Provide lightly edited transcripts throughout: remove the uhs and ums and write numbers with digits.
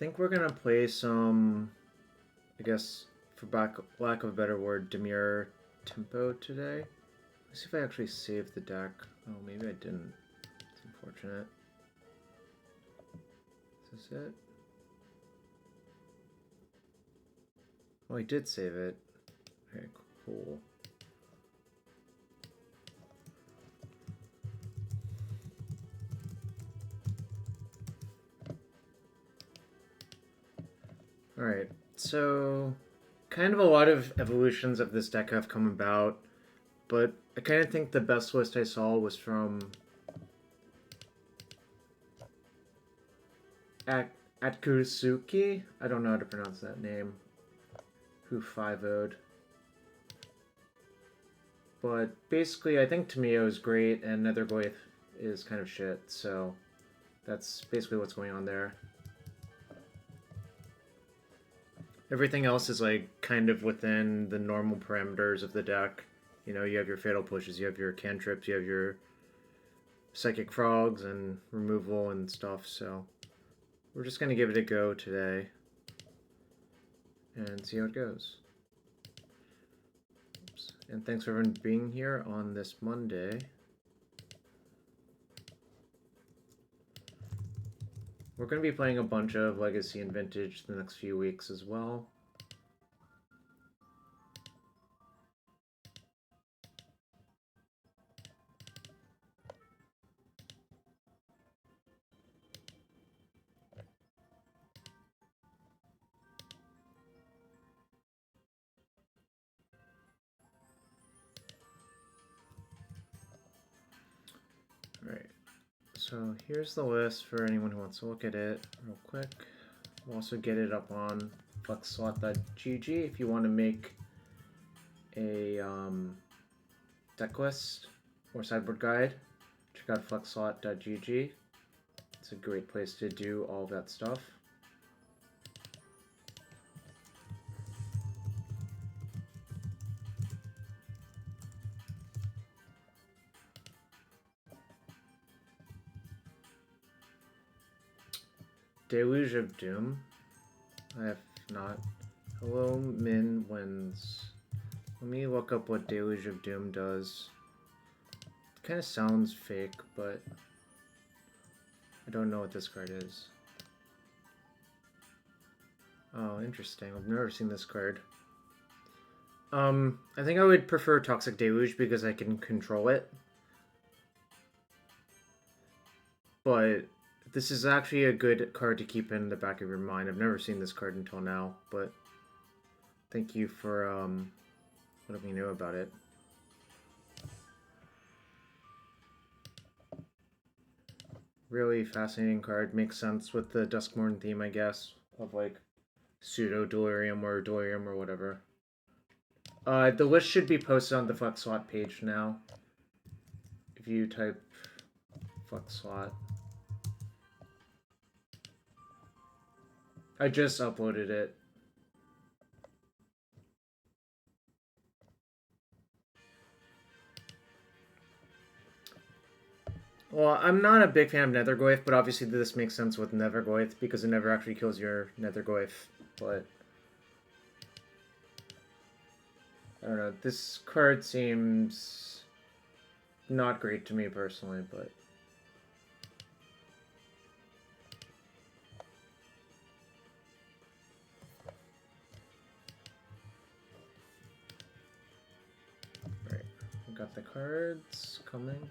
think we're gonna play some, I guess, for lack of a better word, Dimir Tempo today. Let's see if I actually saved the deck. Oh, maybe I didn't. It's unfortunate. Is this it? Oh, I did save it. Very cool. Alright, so kind of a lot of evolutions of this deck have come about, but I kind of think the best list I saw was from Atkusuki. I don't know how to pronounce that name. Who 5-0'd. But basically, I think Tamiyo is great, and Netherglyph is kind of shit, so that's basically what's going on there. Everything else is like kind of within the normal parameters of the deck. You know, you have your Fatal Pushes, you have your cantrips, you have your Psychic Frogs and removal and stuff, so we're just going to give it a go today and see how it goes. Oops. And thanks for everyone being here on this Monday. We're going to be playing a bunch of Legacy and Vintage the next few weeks as well. Alright, so here's the list for anyone who wants to look at it real quick. We'll also get it up on flexslot.gg if you want to make a deck list or sideboard guide. Check out flexslot.gg. It's a great place to do all of that stuff. Deluge of Doom. I have not. Hello, Min wins. Let me look up what Deluge of Doom does. It kind of sounds fake, but I don't know what this card is. Oh, interesting. I've never seen this card. I think I would prefer Toxic Deluge because I can control it. But this is actually a good card to keep in the back of your mind. I've never seen this card until now, but thank you for letting me know about it. Really fascinating card. Makes sense with the Duskmourn theme, I guess, of like pseudo delirium or delirium or whatever. The list should be posted on the FlexSlot page now. If you type FlexSlot. I just uploaded it. Well, I'm not a big fan of Netherglyph, but obviously this makes sense with Netherglyph because it never actually kills your Netherglyph, but I don't know, this card seems not great to me personally, but right, we got the cards coming.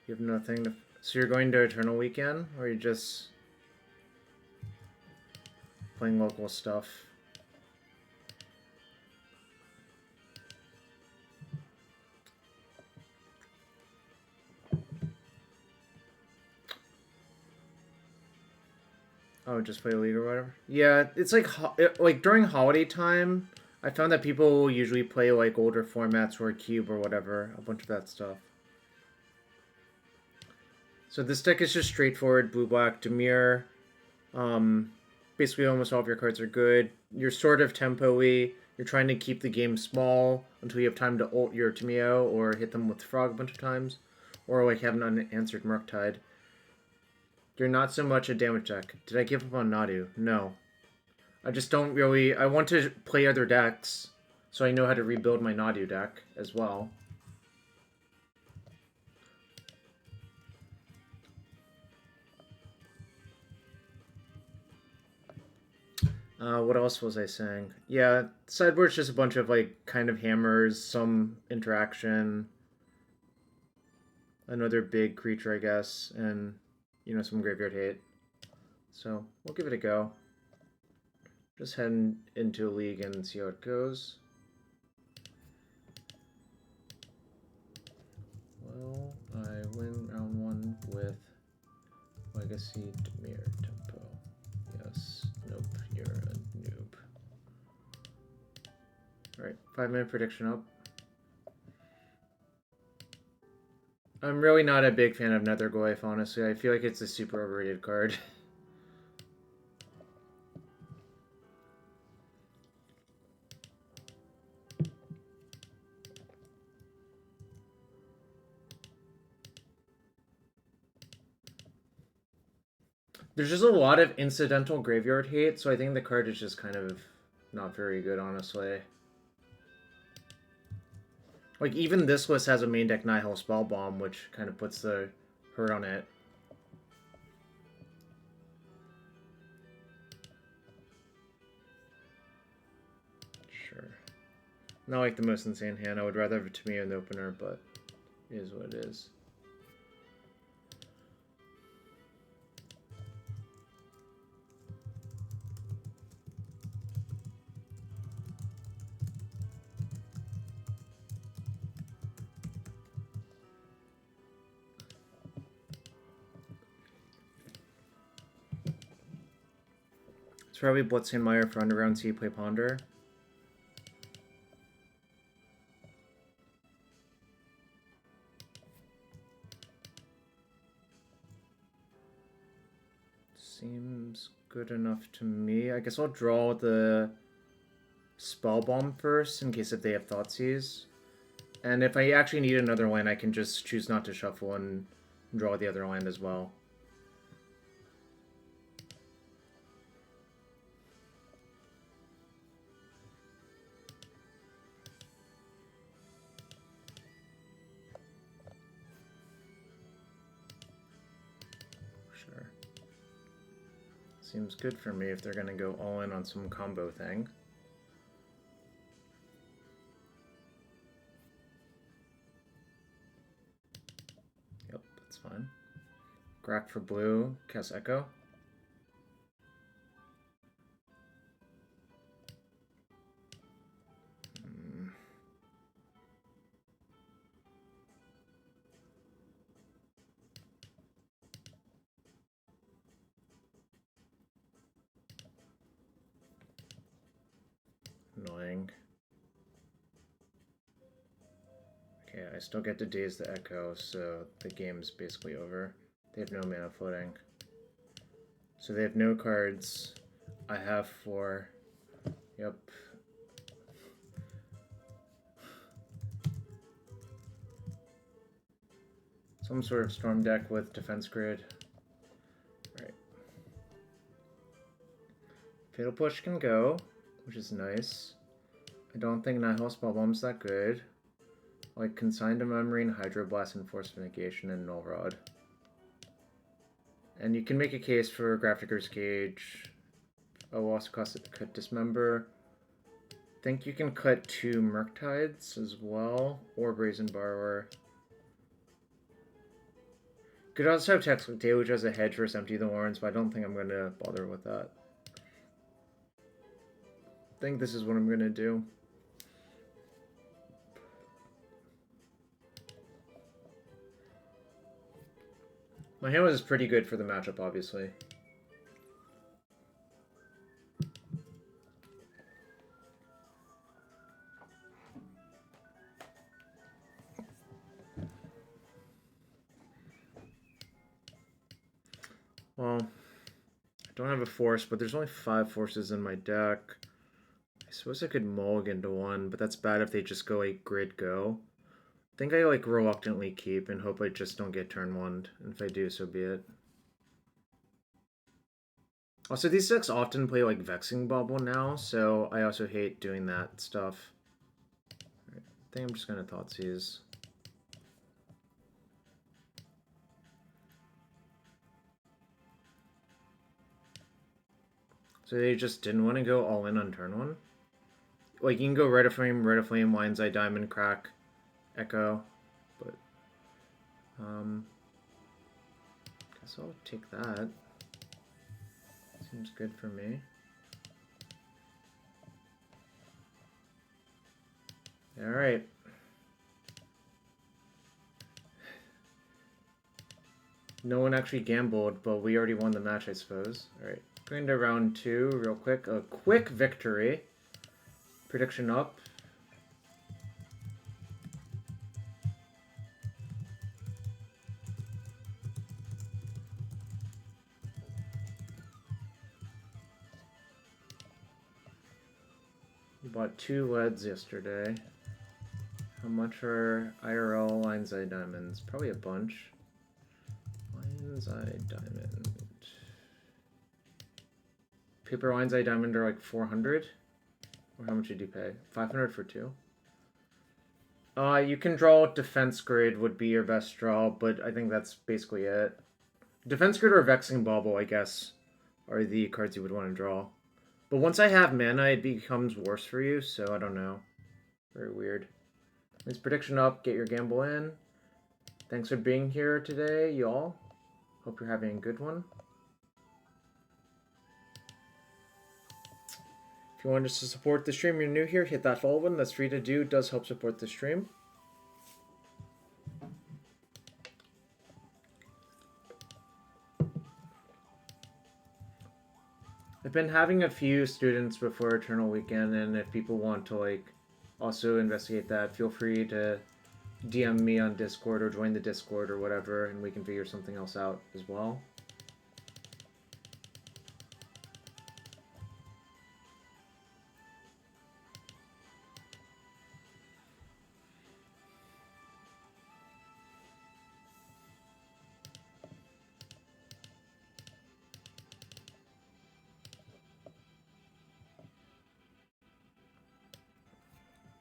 You have nothing to... So you're going to Eternal Weekend, or are you just playing local stuff? Oh, just play League or whatever? Yeah, it's like during holiday time, I found that people usually play like older formats or Cube or whatever, a bunch of that stuff. So this deck is just straightforward, blue-black, Dimir. Basically almost all of your cards are good. You're sort of tempo-y. You're trying to keep the game small until you have time to ult your Tamiyo or hit them with Frog a bunch of times. Or like have an unanswered Murktide. You're not so much a damage deck. Did I give up on Nadu? No. I just don't really... I want to play other decks, so I know how to rebuild my Nadu deck as well. What else was I saying? Yeah, sideboard's just a bunch of, like, kind of hammers, some interaction, another big creature, I guess, and, you know, some graveyard hate. So, we'll give it a go. Just head into a league and see how it goes. Well, I win round 1 with Legacy Dimir Tempo. Yes. Nope, you're a noob. Alright, 5-minute prediction up. I'm really not a big fan of Netherglyph, honestly. I feel like it's a super overrated card. There's just a lot of incidental graveyard hate, so I think the card is just kind of not very good, honestly. Like, even this list has a main deck Nihil Spell Bomb, which kind of puts the hurt on it. Sure. Not like the most insane hand. I would rather have a Tamiyo in the opener, but it is what it is. It's probably Blitzhandmeyer for Underground Sea, play Ponder. Seems good enough to me. I guess I'll draw the Spell Bomb first in case if they have Thoughtseize. And if I actually need another land, I can just choose not to shuffle and draw the other land as well. Sure. Seems good for me if they're going to go all in on some combo thing. Yep, that's fine. Grack for blue, cast Echo. Annoying. Okay, I still get to daze the Echo, so the game's basically over. They have no mana floating. So they have no cards. I have 4. Yep. Some sort of storm deck with defense grid. Right. Fatal Push can go, which is nice. I don't think Nihil Spellbomb's that good. Like Consign to Memory and Hydroblast and Force Negation and Null Rod. And you can make a case for Grafdigger's Cage. Oh, also cost it to cut Dismember. I think you can cut 2 Murktides as well, or Brazen Borrower. Could also have Textbook Deluge as a hedge versus Empty the Warrens, but I don't think I'm going to bother with that. I think this is what I'm going to do. My hand was pretty good for the matchup, obviously. Well, I don't have a force, but there's only 5 forces in my deck. I suppose I could mulligan to 1, but that's bad if they just go like grid go. I think I like reluctantly keep and hope I just don't get turn 1, and if I do, so be it. Also, these decks often play like Vexing Bubble now, so I also hate doing that stuff. Right. I think I'm just gonna Thoughtseize. So they just didn't want to go all in on turn one? Like, you can go Red of Flame, Lion's Eye, Diamond, Crack, Echo, but, guess I'll take that. Seems good for me. Alright. No one actually gambled, but we already won the match, I suppose. Alright, going to round 2 real quick. A quick victory. Prediction up. We bought 2 leads yesterday. How much are IRL Lion's Eye Diamonds? Probably a bunch. Lion's Eye Diamond. Paper Lion's Eye Diamond are like 400? Or how much did you pay? 500 for 2? You can draw Defense Grid would be your best draw, but I think that's basically it. Defense Grid or Vexing Bauble, I guess, are the cards you would want to draw. But once I have mana, it becomes worse for you, so I don't know. Very weird. Let's prediction up, get your gamble in. Thanks for being here today, y'all. Hope you're having a good one. If you want us to support the stream, you're new here, hit that follow button. That's free to do. It does help support the stream. I've been having a few students before Eternal Weekend, and if people want to like also investigate that, feel free to DM me on Discord or join the Discord or whatever, and we can figure something else out as well.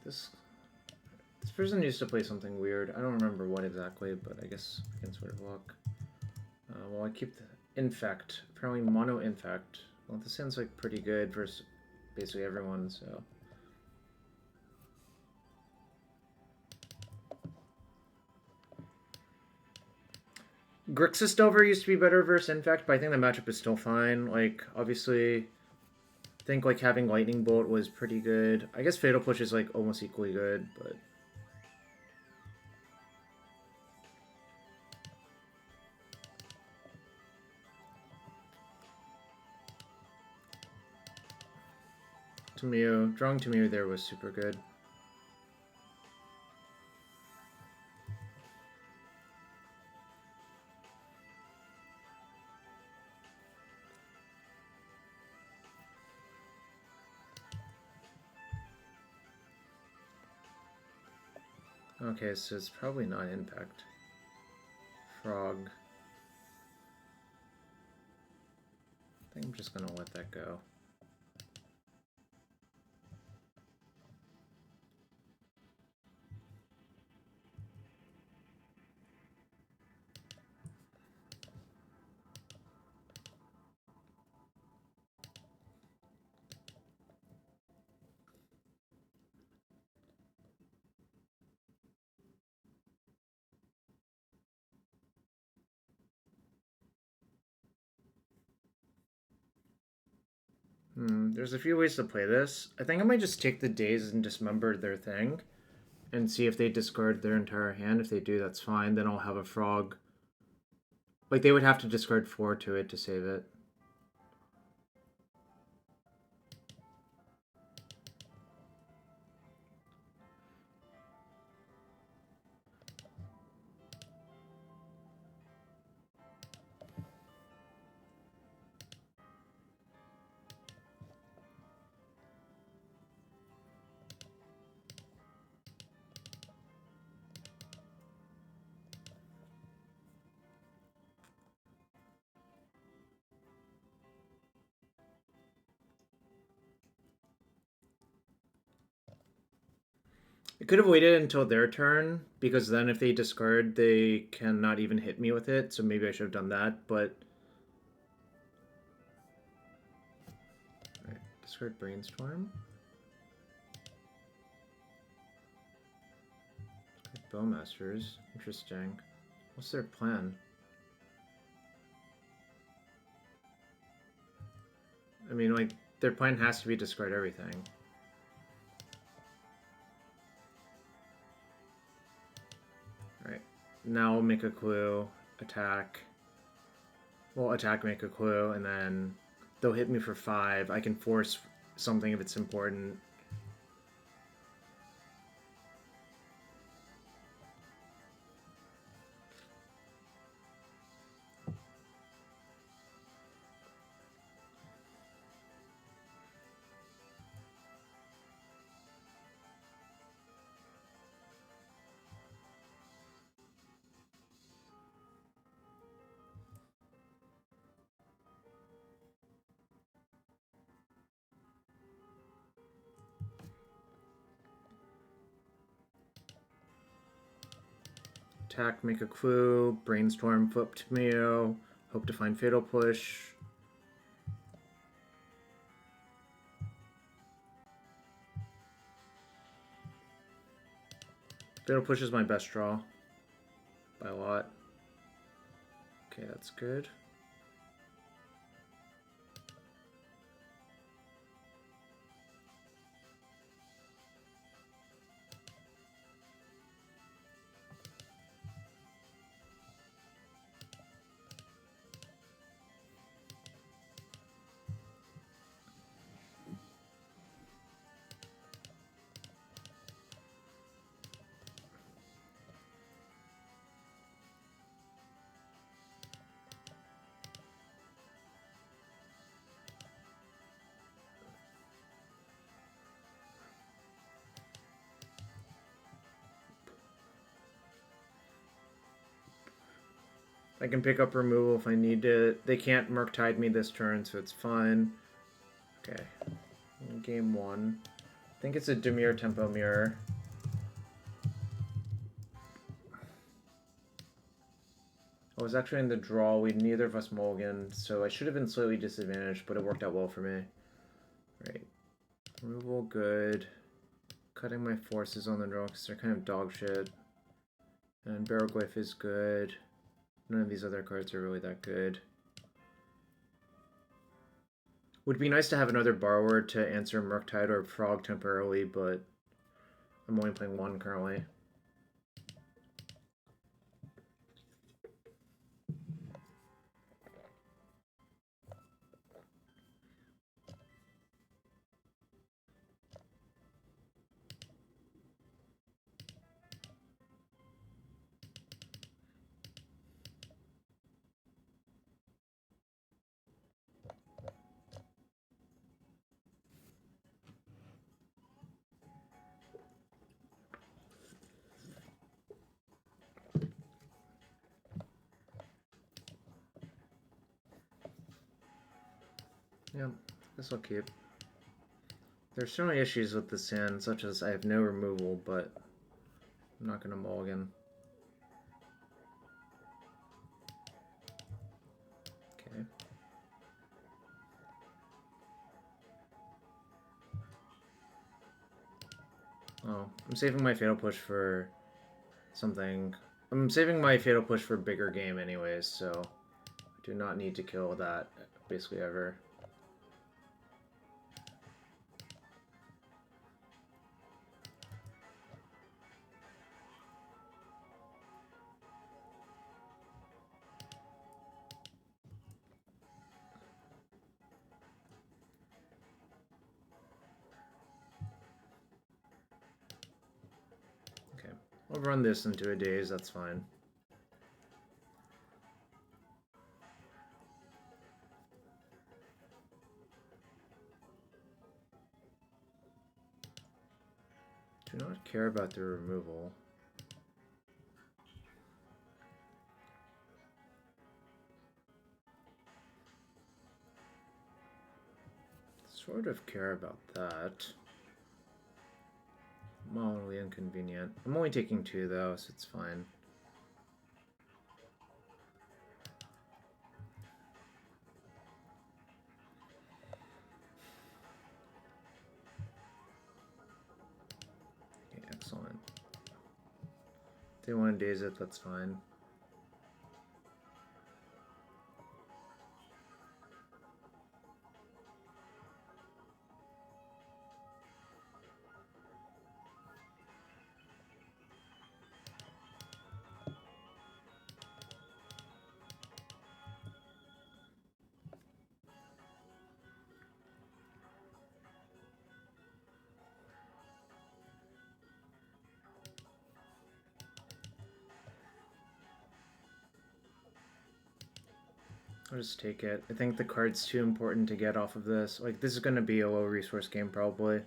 This person used to play something weird. I don't remember what exactly, but I guess I can sort of look. Well, I keep the Infect. Apparently Mono Infect. Well, this sounds like pretty good versus basically everyone, so. Grixis Delver used to be better versus Infect, but I think the matchup is still fine. Like, obviously, I think like having Lightning Bolt was pretty good. I guess Fatal Push is like almost equally good, but. Tamiyo, drawing Tamiyo there was super good. Okay, so it's probably not Impact. Frog. I think I'm just gonna let that go. There's a few ways to play this. I think I might just take the Daze and dismember their thing and see if they discard their entire hand. If they do, that's fine. Then I'll have a Frog. Like, they would have to discard 4 to it to save it. I could have waited until their turn, because then if they discard, they cannot even hit me with it, so maybe I should have done that, but... Alright, discard Brainstorm. Bowmasters. Interesting. What's their plan? I mean, like, their plan has to be discard everything. Alright. Now we'll make a clue. Attack. We'll attack, make a clue, and then they'll hit me for 5. I can force something if it's important. Attack, make a clue, brainstorm, flip Tamiyo, hope to find Fatal Push. Fatal Push is my best draw. By a lot. Okay, that's good. I can pick up removal if I need to. They can't Murktide me this turn, so it's fine. Okay. Game 1. I think it's a Dimir Tempo mirror. I was actually in the draw. We neither of us mulliganed, so I should have been slightly disadvantaged, but it worked out well for me. Right. Removal, good. Cutting my forces on the draw because they're kind of dog shit. And Barrowglyph is good. None of these other cards are really that good. Would be nice to have another borrower to answer Murktide or Frog temporarily, but I'm only playing one currently. Yeah, this will keep. There's so many issues with this hand, such as I have no removal, but I'm not going to mulligan. Okay. Oh, I'm saving my Fatal Push for something. I'm saving my Fatal Push for bigger game anyways, so I do not need to kill that basically ever. Okay, I'll run this into a daze, that's fine. Do not care about the removal. Sort of care about that. mildly inconvenient. I'm only taking 2 though, so it's fine. Okay, excellent. If they want to daze it, that's fine. I'll just take it. I think the card's too important to get off of this. Like, this is going to be a low resource game, probably.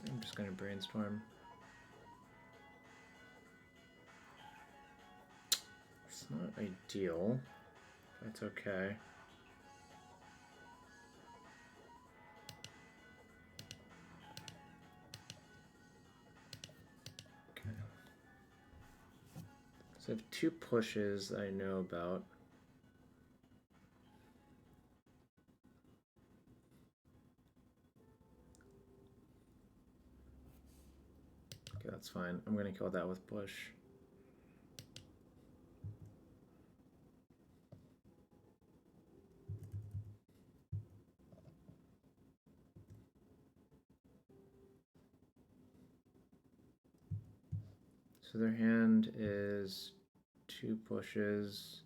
I'm just going to brainstorm. It's not ideal. That's okay. So I have 2 pushes that I know about. Okay, that's fine. I'm gonna kill that with push. So their hand is 2 pushes.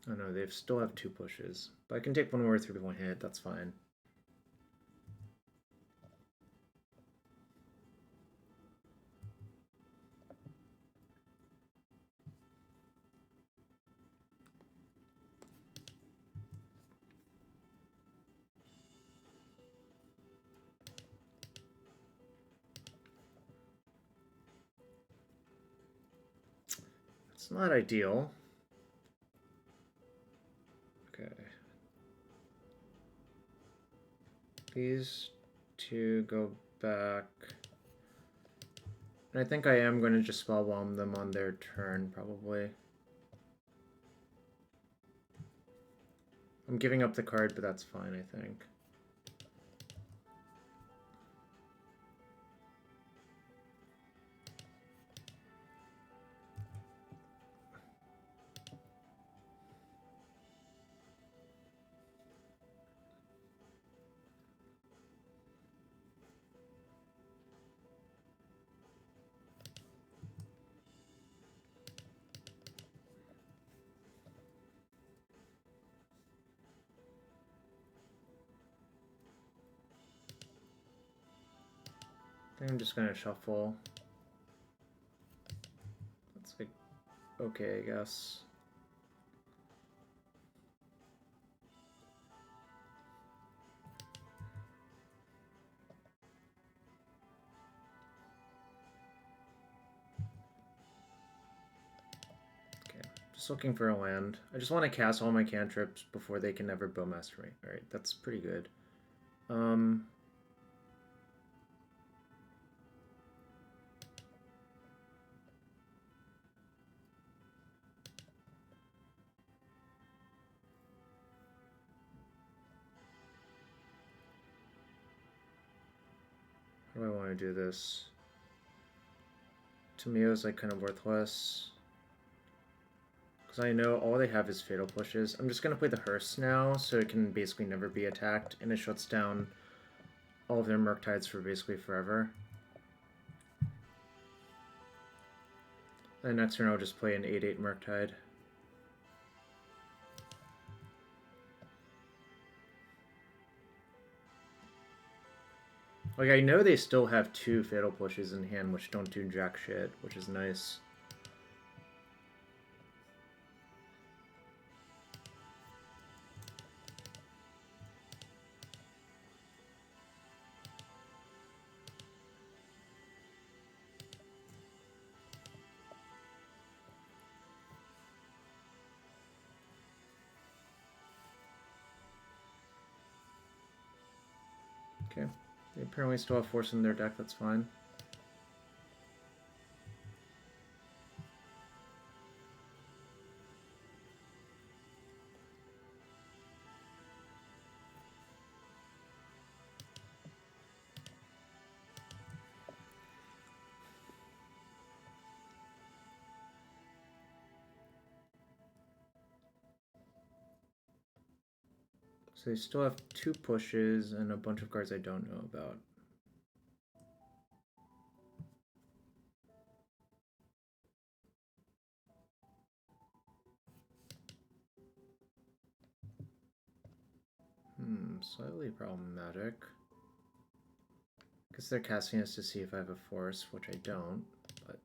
Oh no, they still have 2 pushes. But I can take 1 more 3 with 1 hit, that's fine. It's not ideal. Okay. These 2 go back. And I think I am going to just spellbomb them on their turn, probably. I'm giving up the card, but that's fine, I think. I think I'm just gonna shuffle. That's like okay, I guess. Okay, just looking for a land. I just want to cast all my cantrips before they can ever bowmaster me. Alright, that's pretty good. How do I want to do this? Tamiyo's like kind of worthless. Because I know all they have is fatal pushes. I'm just going to play the hearse now, so it can basically never be attacked, and it shuts down all of their Murktides for basically forever. And next turn I'll just play an 8/8 Murktide. Like, I know they still have 2 Fatal Pushes in hand, which don't do jack shit, which is nice. Okay. They apparently still have Force in their deck, that's fine. So they still have 2 pushes and a bunch of cards I don't know about. Slightly problematic. Because they're casting us to see if I have a Force, which I don't, but...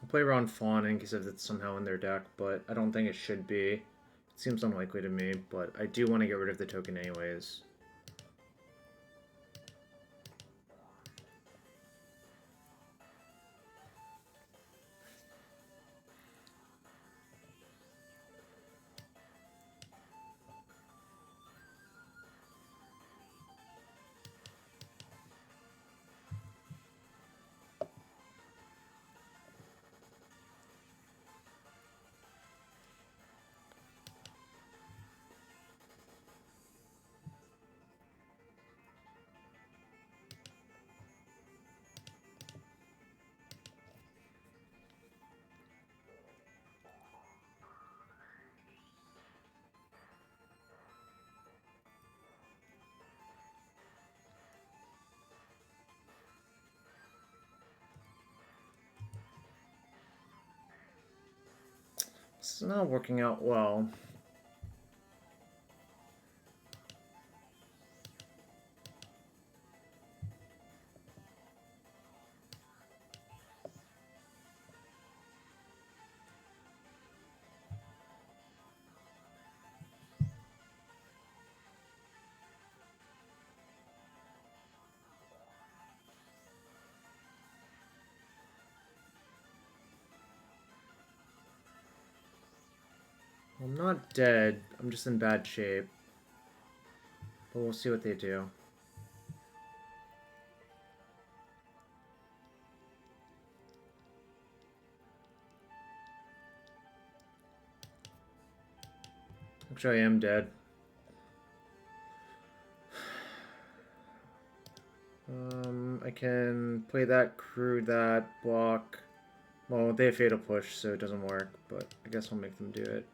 I'll play around Fawn in case if it's somehow in their deck, but I don't think it should be. It seems unlikely to me, but I do want to get rid of the token anyways. It's not working out well. I'm not dead, I'm just in bad shape. But we'll see what they do. Actually, I am dead. I can play that, crew that, block. Well, they have Fatal Push, so it doesn't work, but I guess I'll make them do it.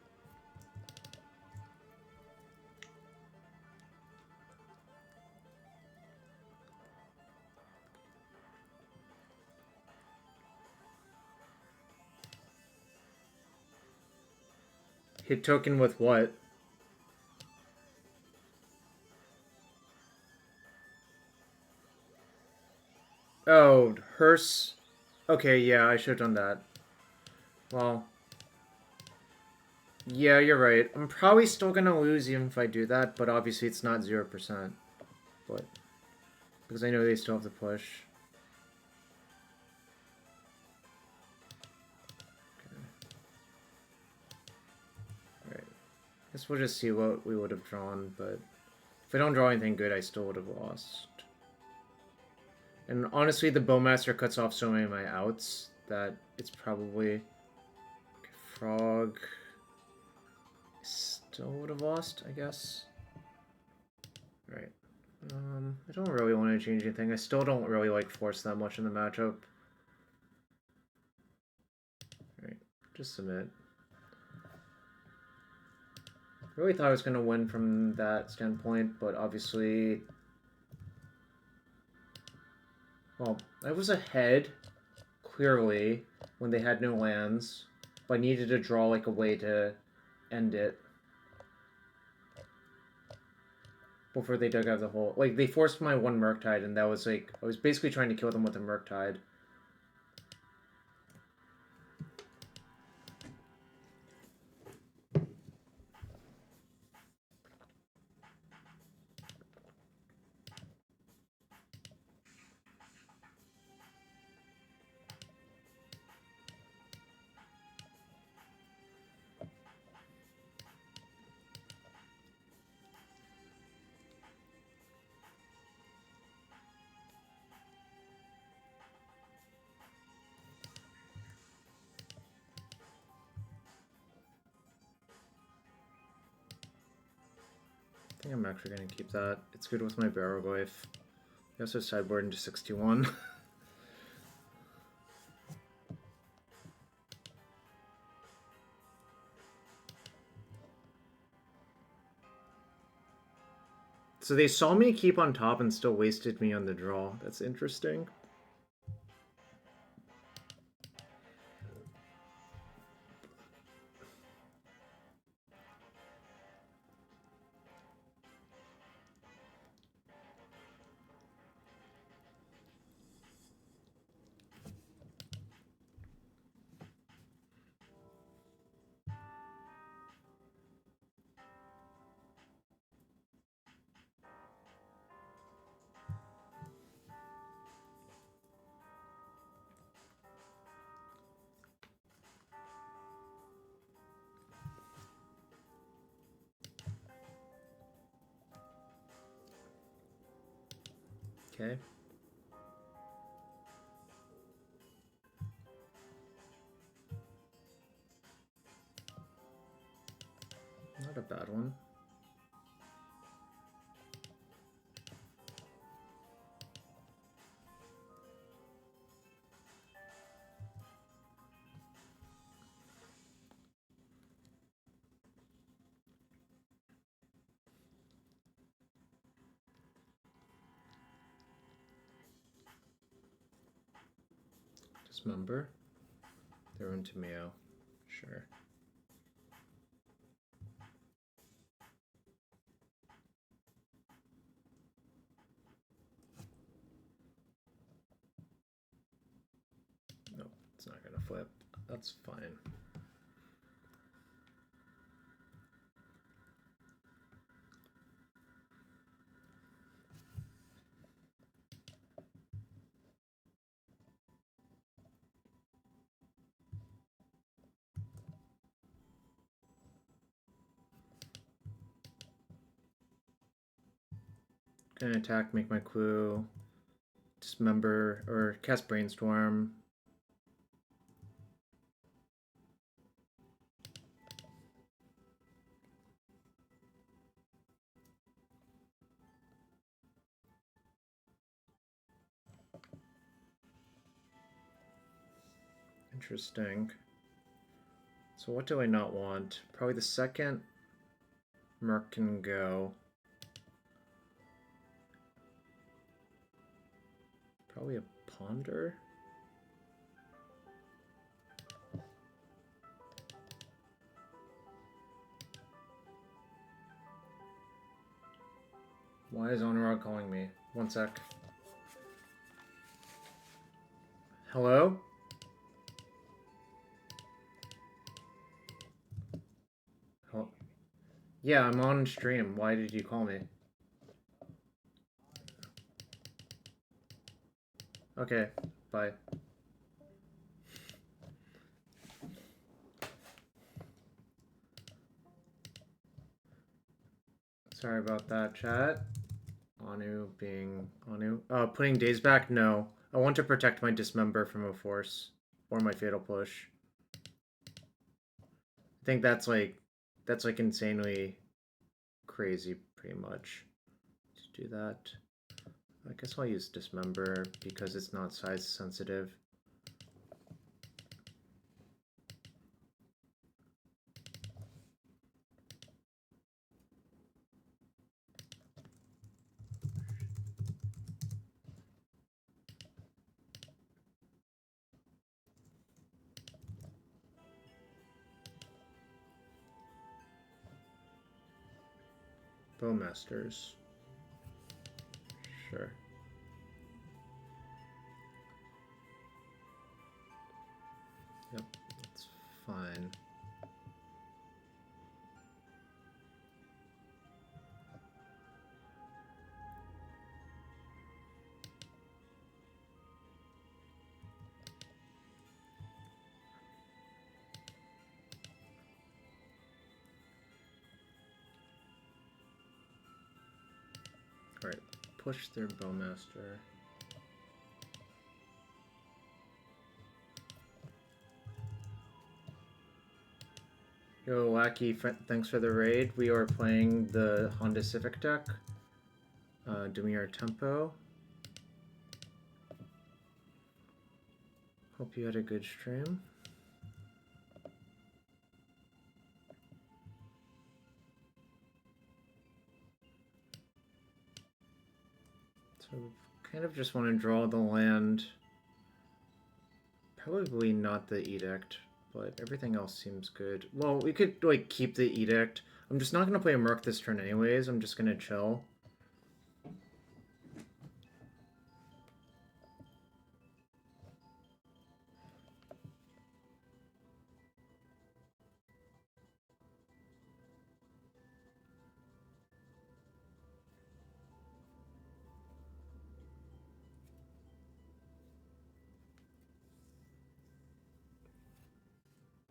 Hit token with what? Oh, hearse. Okay, yeah, I should have done that. Well, yeah, you're right. I'm probably still gonna lose even if I do that, but obviously it's not 0%. But because I know they still have to push. Guess we'll just see what we would have drawn, but if I don't draw anything good, I still would have lost. And honestly, the Bowmaster cuts off so many of my outs that it's probably... Frog... Still would have lost, I guess. Right. I don't really want to change anything. I still don't really like Force that much in the matchup. Right. Just submit. Really thought I was going to win from that standpoint, but obviously... Well, I was ahead, clearly, when they had no lands, but I needed to draw, like, a way to end it. Before they dug out the hole. Like, they forced my one Murktide, and that was, like... I was basically trying to kill them with a Murktide. I think I'm actually going to keep that. It's good with my Barrowglyph. I also sideboard into 61. So they saw me keep on top and still wasted me on the draw. That's interesting. Okay. Not a bad one. Dismember. They're in Tamiyo. Sure. Nope, it's not gonna flip. That's fine. Gonna attack, make my clue, dismember, or cast Brainstorm. Interesting. So what do I not want? Probably the second Merc can go. Probably a Ponder. Why is Onrod calling me? One sec. Hello? Oh. Yeah, I'm on stream. Why did you call me? Okay, bye. Sorry about that, chat. Anu being Anu. Putting days back? No. I want to protect my dismember from a force. Or my fatal push. I think that's like insanely crazy, pretty much, to do that. I guess I'll use dismember because it's not size sensitive. Bowmasters. Sure. Yep, that's fine. Alright, push their bowmaster. Yo, Wacky, thanks for the raid. We are playing the Honda Civic deck. Dimir Tempo. Hope you had a good stream. So, kind of just want to draw the land. Probably not the Edict, but everything else seems good. Well, we could, like, keep the Edict. I'm just not going to play a Merc this turn anyways. I'm just going to chill.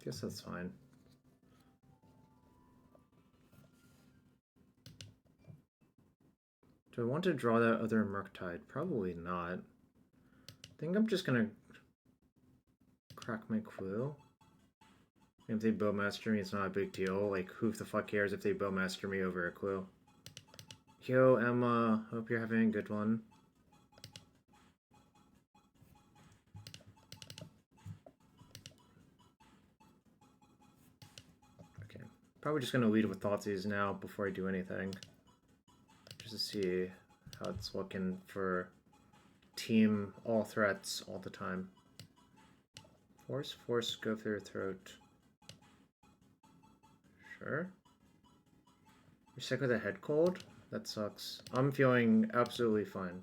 Guess that's fine. Do I want to draw that other Murktide? Probably not. I think I'm just gonna crack my clue. If they bowmaster me, it's not a big deal. Like, who the fuck cares if they bowmaster me over a clue? Yo, Emma, hope you're having a good one. Okay, probably just gonna lead with Thoughtseize now before I do anything. Just to see how it's looking for team all threats all the time. Force, go through your throat. Sure. You're sick with a head cold? That sucks. I'm feeling absolutely fine.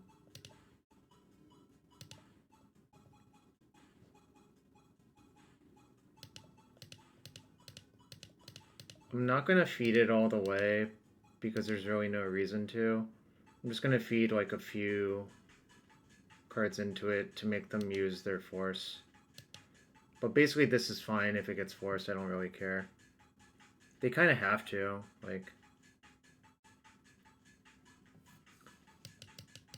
I'm not gonna feed it all the way because there's really no reason to. I'm just gonna feed like a few cards into it to make them use their force. But basically this is fine if it gets forced, I don't really care. They kind of have to, like...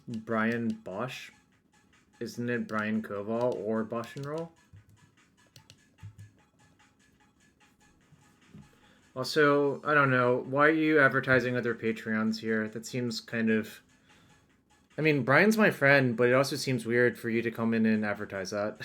Brian Bosch? Isn't it Brian Koval or Bosch and Roll? Also, I don't know, why are you advertising other Patreons here? That seems kind of... I mean, Brian's my friend, but it also seems weird for you to come in and advertise that.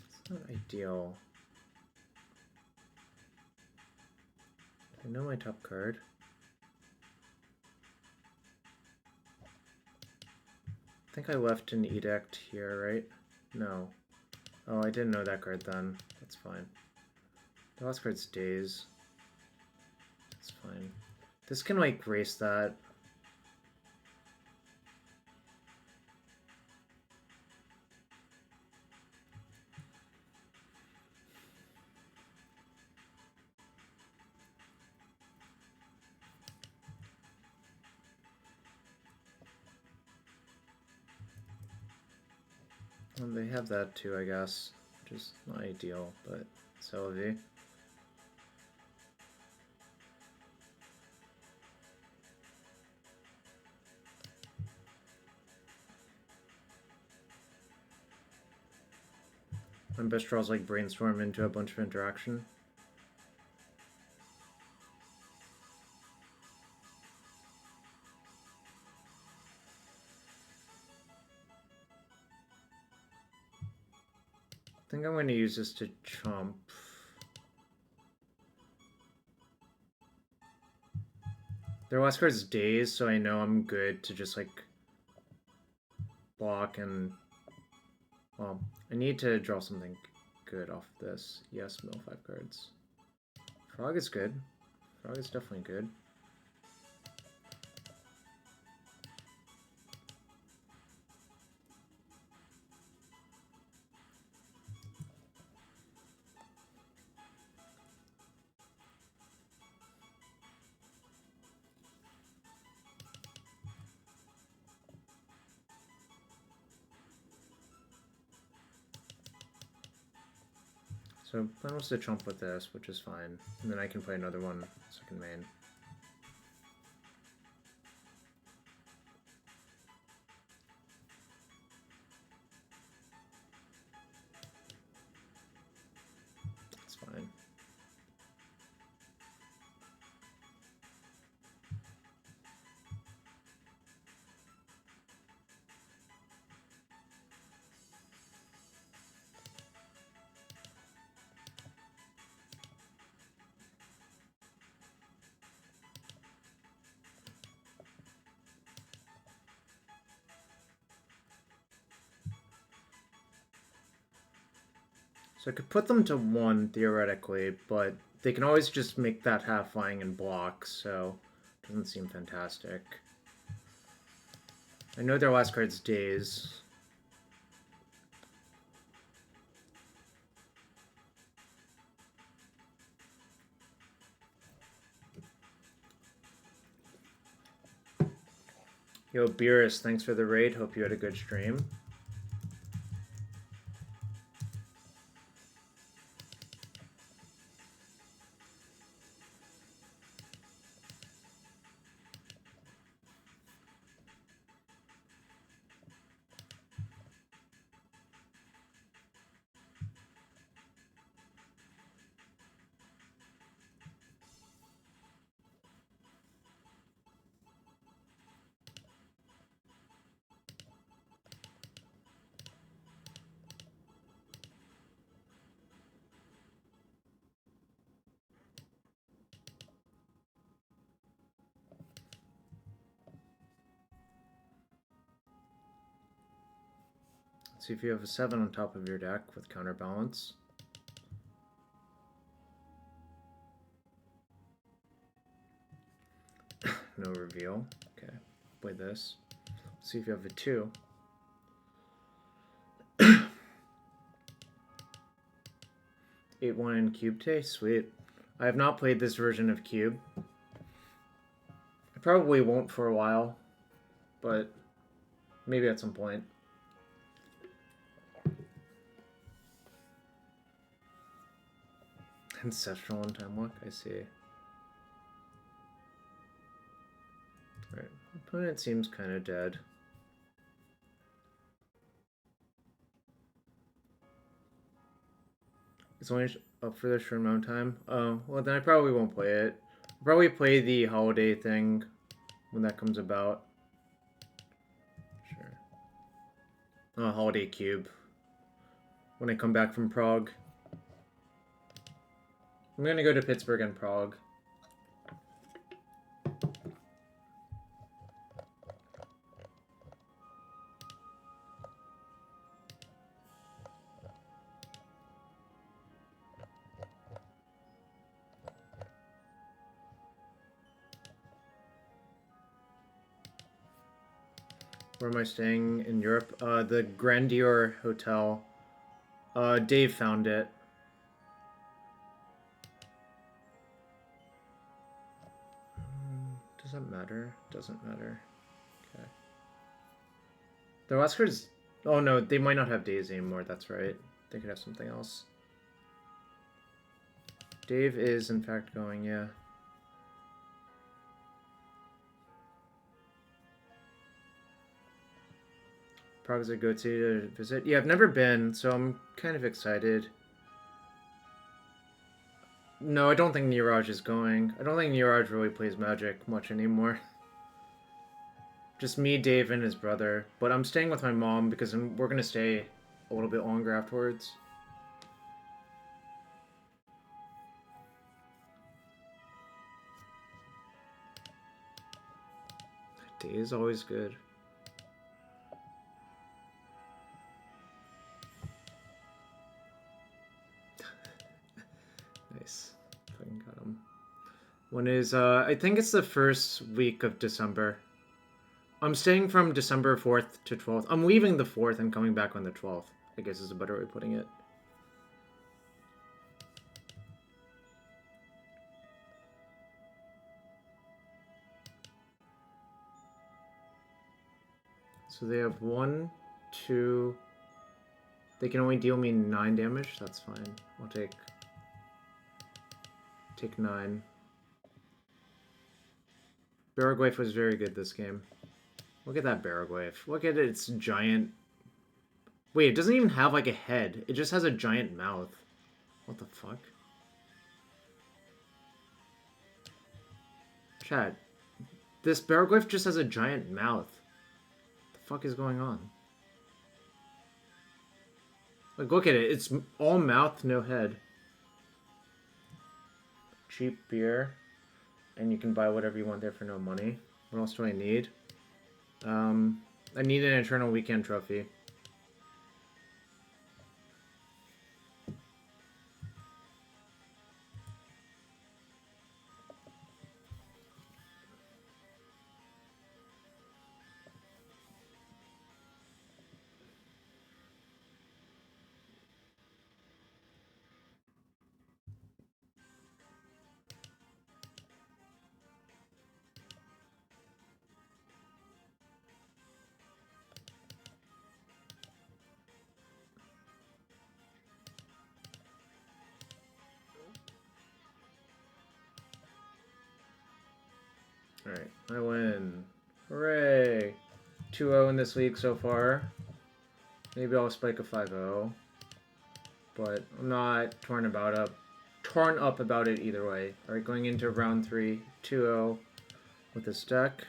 It's not ideal. I know my top card. I think I left an Edict here, right? No. Oh, I didn't know that card then. That's fine. The last card's Days. That's fine. This can, like, race that. Well, they have that too, I guess, which is not ideal, but Selesnya. My best draws like brainstorm into a bunch of interaction. I think I'm going to use this to chomp. Their last card is Daze, so I know I'm good to just like block and... Well, I need to draw something good off this. Yes, mill 5 cards. Frog is good. Frog is definitely good. So plan was to chomp with this, which is fine. And then I can play another one, second main. It's fine. So I could put them to 1 theoretically, but they can always just make that half flying and block, so it doesn't seem fantastic. I know their last card's Daze. Yo, Beerus, thanks for the raid. Hope you had a good stream. See if you have a 7 on top of your deck with counterbalance. No reveal. Okay, play this. See if you have a 2. 8-1 in Cube today? Sweet. I have not played this version of Cube. I probably won't for a while, but maybe at some point. Ancestral on time luck, I see. Alright, opponent seems kind of dead. It's only up for the short amount of time. Oh, well then I probably won't play it. I'll probably play the holiday thing when that comes about. Sure. Holiday Cube. When I come back from Prague. I'm gonna go to Pittsburgh and Prague. Where am I staying in Europe? The Grandeur Hotel. Dave found it. Does that matter? Doesn't matter. Okay. The last card is Oh no, they might not have Days anymore, that's right. They could have something else. Dave is, in fact, going, yeah. Prague's a good city to visit. Yeah, I've never been, so I'm kind of excited. No, I don't think Niraj is going. I don't think Niraj really plays Magic much anymore. Just me, Dave, and his brother. But I'm staying with my mom because we're going to stay a little bit longer afterwards. Day is always good. Nice. Fucking got him. When is, I think it's the first week of December. I'm staying from December 4th to 12th. I'm leaving the 4th and coming back on the 12th, I guess is a better way of putting it. So they have 1, 2... They can only deal me 9 damage? That's fine. I'll take 9. Barrowglyph was very good this game. Look at that Barrowglyph. Look at its giant... Wait, it doesn't even have like a head. It just has a giant mouth. What the fuck? Chat. This Barrowglyph just has a giant mouth. What the fuck is going on? Like, look at it. It's all mouth, no head. Cheap beer. And you can buy whatever you want there for no money. What else do I need? I need an Eternal Weekend trophy. Alright, I win. Hooray! 2-0 in this week so far. Maybe I'll spike a 5-0. But I'm not torn up about it either way. Alright, going into round 3, 2-0 with this deck.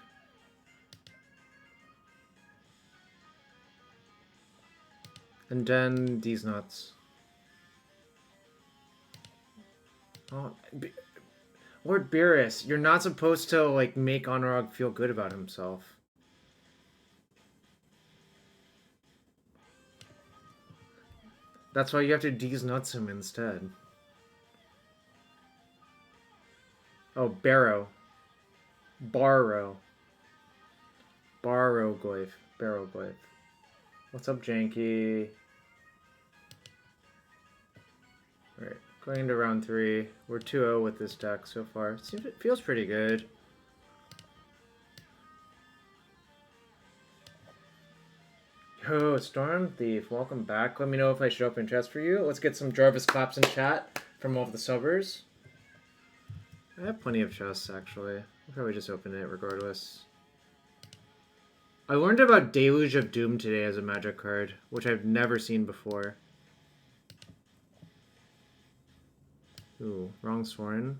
And then these nuts. Oh, Lord Beerus, you're not supposed to, like, make Honorog feel good about himself. That's why you have to D's nuts him instead. Oh, Barrow. Barrowglyph. Barrowglyph. What's up, Janky? Alright, going into round 3. We're 2-0 with this deck so far. It feels pretty good. Yo, Storm Thief, welcome back. Let me know if I show up in chats for you. Let's get some Jarvis claps in chat from all of the subbers. I have plenty of chests, actually. I'll probably just open it regardless. I learned about Deluge of Doom today as a magic card, which I've never seen before. Ooh, wrong Soren.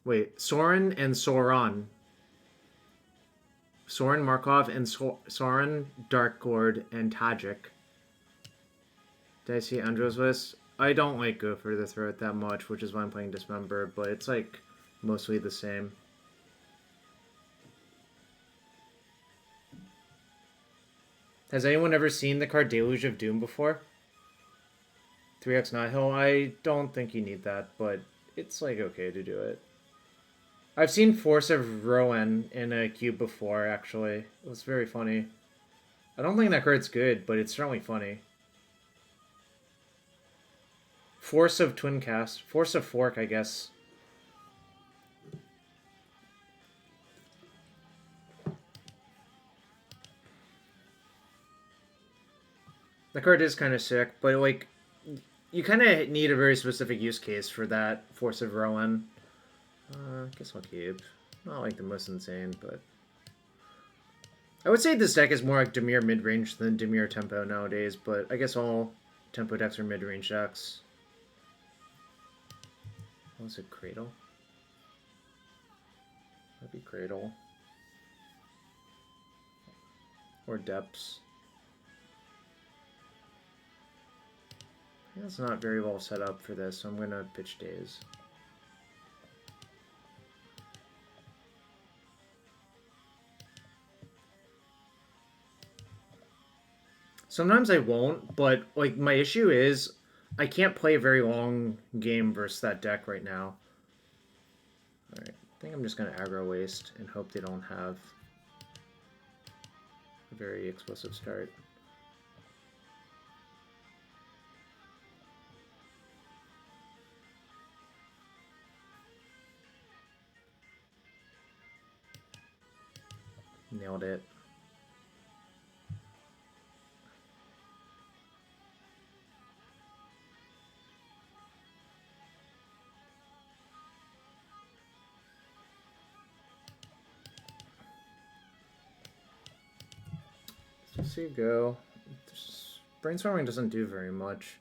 Wait, Soren and Sauron. Soren Markov and Soren Darklord and Tajik. Did I see Andrew's list? I don't like Go for the Throat that much, which is why I'm playing Dismember, but it's like mostly the same. Has anyone ever seen the card Deluge of Doom before? 3x Nihil? I don't think you need that, but it's like okay to do it. I've seen Force of Rowan in a cube before, actually. It was very funny. I don't think that card's good, but it's certainly funny. Force of Twincast. Force of Fork, I guess. The card is kind of sick, but like, you kind of need a very specific use case for that Force of Rowan. I guess I'll keep. Not like the most insane, but I would say this deck is more like Dimir mid-range than Dimir Tempo nowadays, but I guess all Tempo decks are mid-range decks. What was it, Cradle? Might be Cradle. Or Depths. That's not very well set up for this, so I'm going to pitch Daze. Sometimes I won't, but like my issue is I can't play a very long game versus that deck right now. Alright, I think I'm just going to aggro waste and hope they don't have a very explosive start. Nailed it. Let's see, go. Brainstorming doesn't do very much.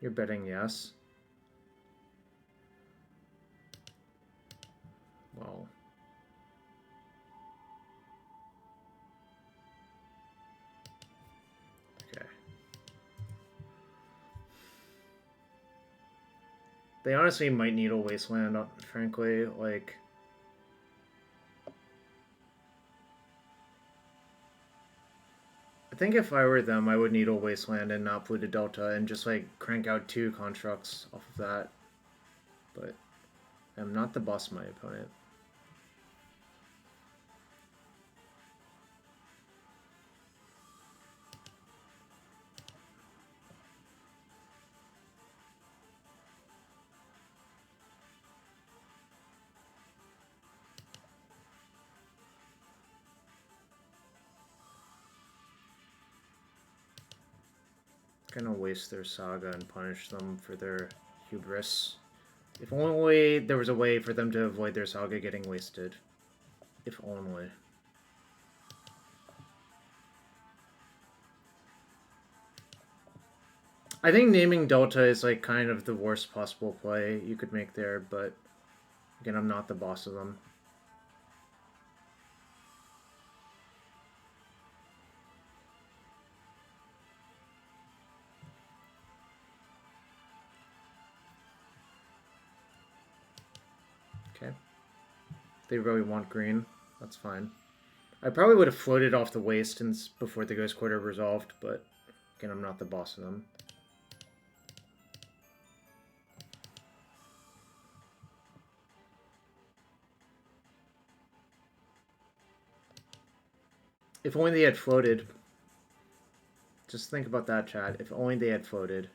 You're betting yes. Well. Okay. They honestly might need a wasteland, frankly. Like, I think if I were them, I would need a wasteland and not Polluted Delta and just like crank out 2 constructs off of that. But I'm not the boss of my opponent. Gonna waste their saga and punish them for their hubris. If only there was a way for them to avoid their saga getting wasted. If only. I think naming Delta is like kind of the worst possible play you could make there, but again, I'm not the boss of them. Okay. They really want green. That's fine. I probably would have floated off the waste before the Ghost Quarter resolved, but again, I'm not the boss of them. If only they had floated. Just think about that, chat. If only they had floated.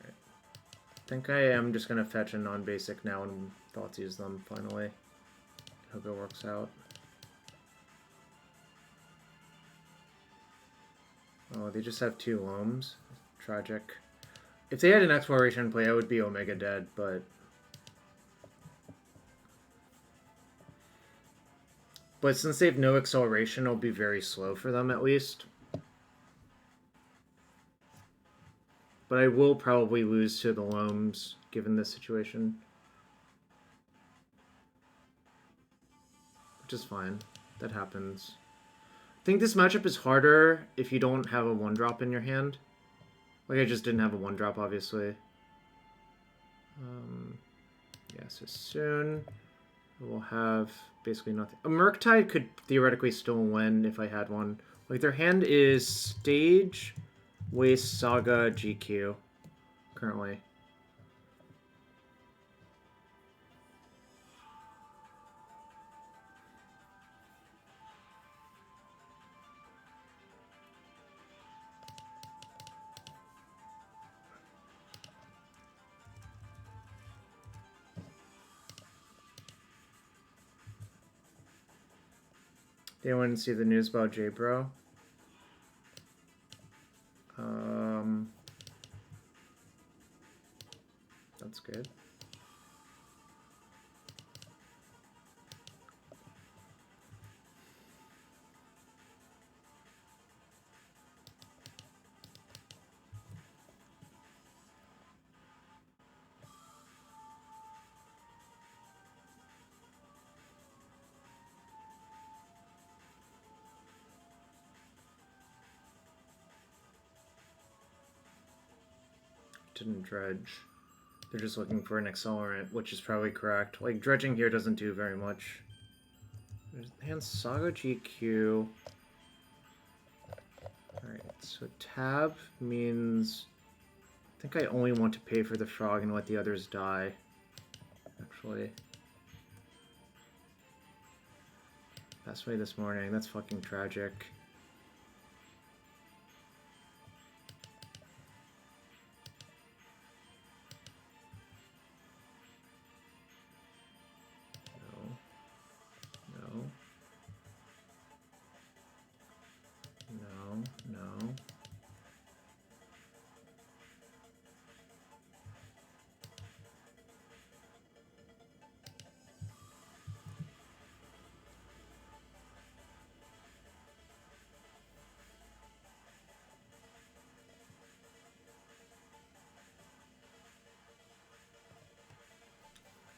Right. I think I am just going to fetch a non-basic now and thoughts use them finally. Hope it works out. Oh, they just have 2 loams. Tragic. If they had an exploration play, I would be Omega dead, but... But since they have no acceleration, it'll be very slow for them at least. But I will probably lose to the loams, given this situation. Which is fine. That happens. I think this matchup is harder if you don't have a 1-drop in your hand. Like, I just didn't have a 1-drop, obviously. Yeah, so soon we'll have basically nothing. A Murktide could theoretically still win if I had one. Like, their hand is Stage, Waste, Saga, GQ, currently. They want to see the news about J-Bro. That's good. Didn't dredge. They're just looking for an accelerant, which is probably correct. Like, dredging here doesn't do very much. And Saga GQ. Alright, so tab means... I think I only want to pay for the frog and let the others die. Actually. Passed away this morning. That's fucking tragic. No.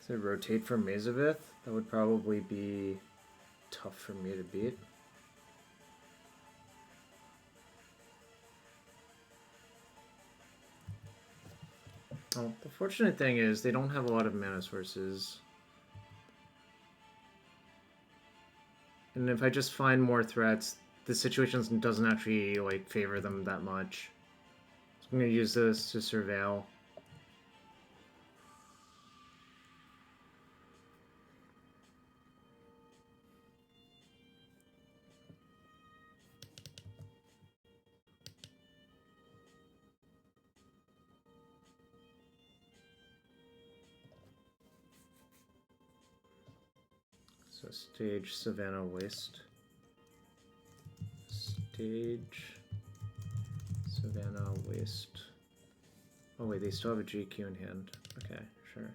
So rotate for Mazavith? That would probably be tough for me to beat. Oh, the fortunate thing is they don't have a lot of mana sources. And if I just find more threats, the situation doesn't actually like favor them that much. So I'm gonna use this to surveil. So stage Savannah Waste. Stage Savannah Waste. Oh wait, they still have a GQ in hand. Okay, sure.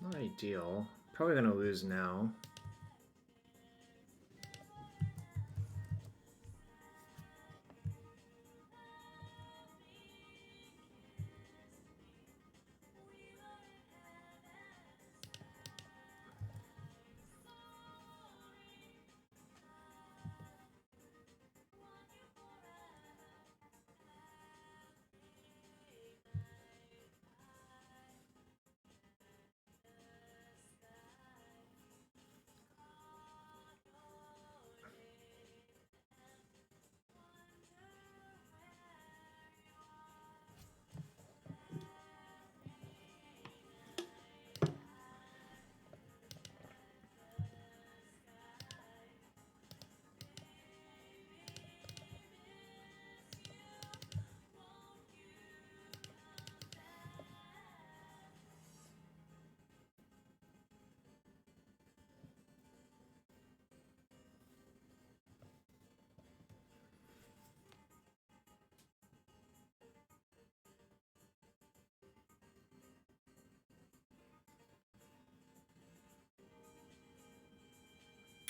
Not ideal. Probably gonna lose now.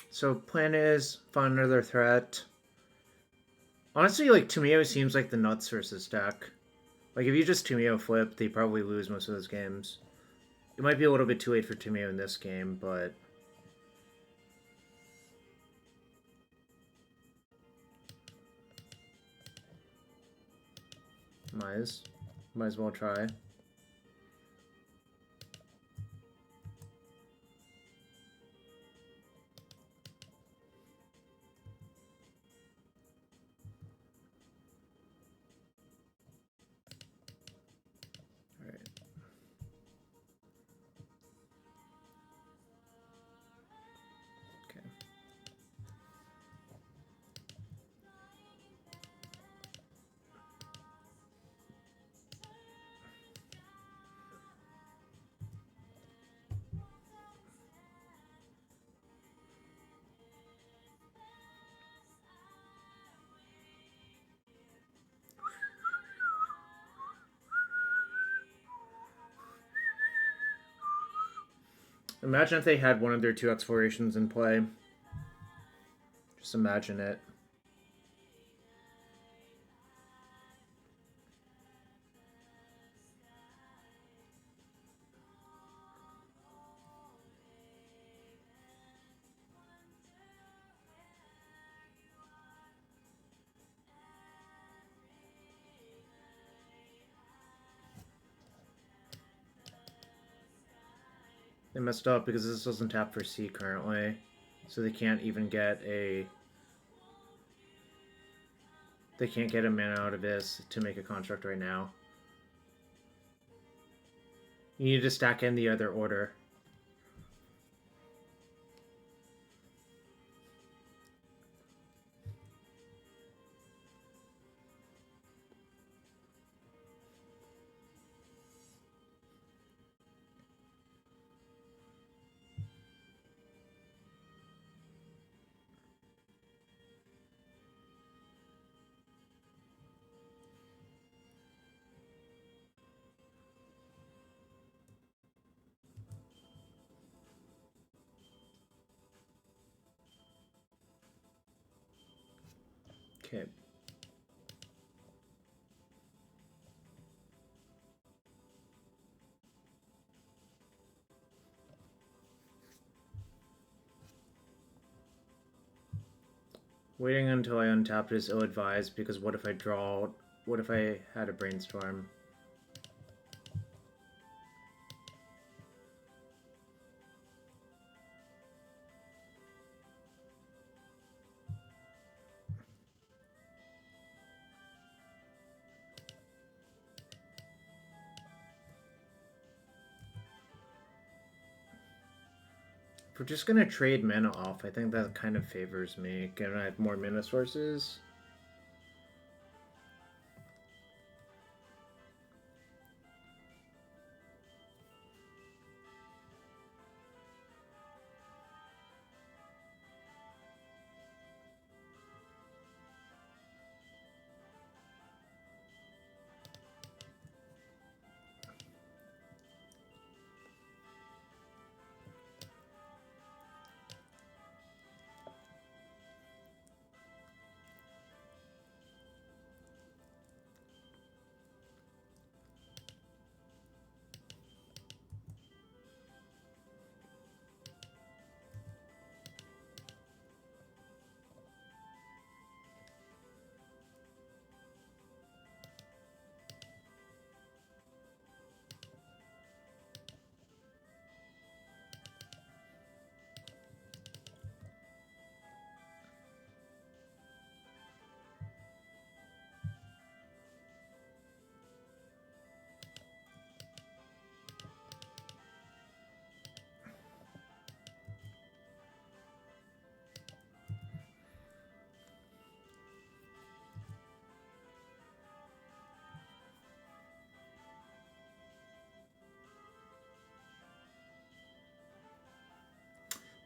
So plan is find another threat. Honestly, like Tamiyo seems like the nuts versus deck. Like if you just Tamiyo flip, they probably lose most of those games. It might be a little bit too late for Tamiyo in this game, but might as well try. Imagine if they had one of their two explorations in play. Just imagine it. They messed up because this doesn't tap for C currently. So they can't even get a... They can't get a mana out of this to make a construct right now. You need to stack in the other order. Okay. Waiting until I untapped is ill-advised because what if I draw... What if I had a brainstorm? If we're just gonna trade mana off, I think that kind of favors me, given I have more mana sources.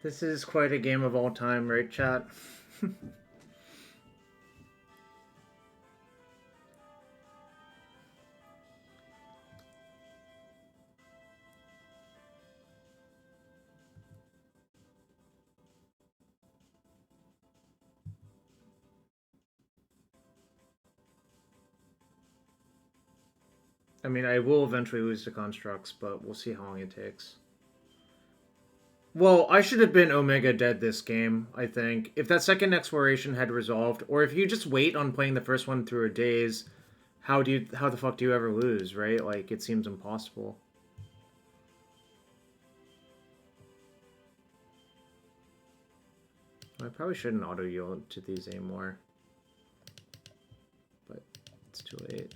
This is quite a game of all time, right, chat? I mean, I will eventually lose to constructs, but we'll see how long it takes. Well, I should have been Omega dead this game, I think. If that second exploration had resolved, or if you just wait on playing the first one through a daze, how the fuck do you ever lose, right? Like, it seems impossible. I probably shouldn't auto-yield to these anymore. But it's too late.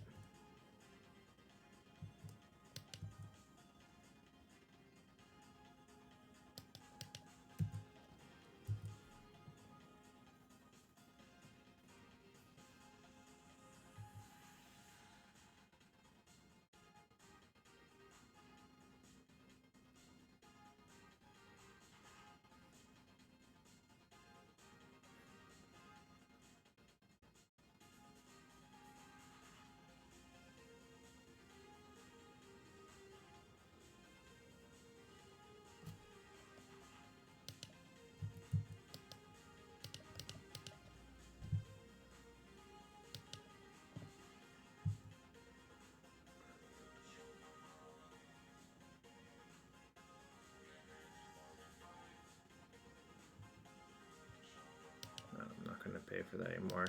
pay for that anymore.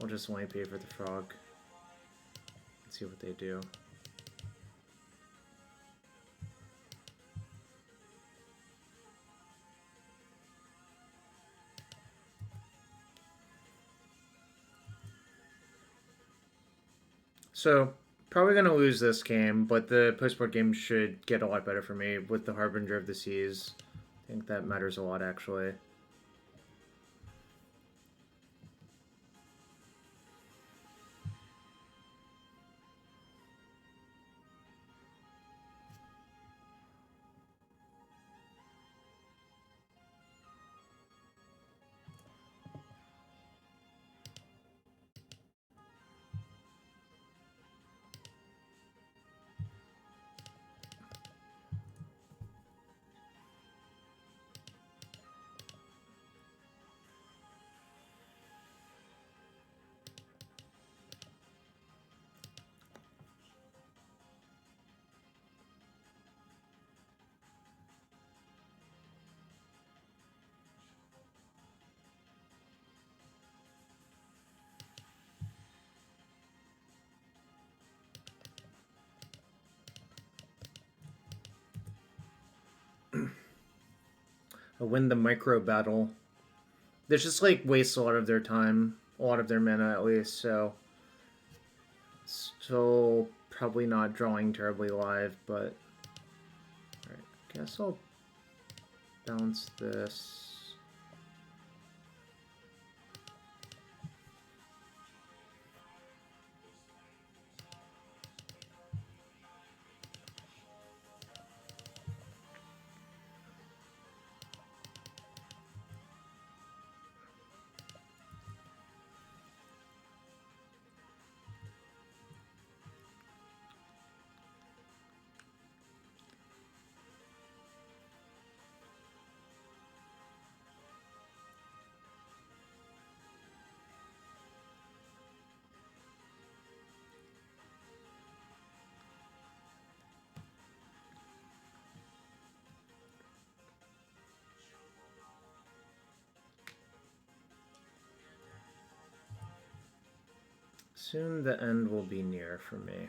I'll just only pay for the frog. Let's see what they do. So, probably going to lose this game, but the post-board game should get a lot better for me with the Harbinger of the Seas. I think that matters a lot, actually. I win the micro battle. This just like wastes a lot of their time, a lot of their mana at least, so still probably not drawing terribly live, but alright, guess I'll bounce this. Soon the end will be near for me.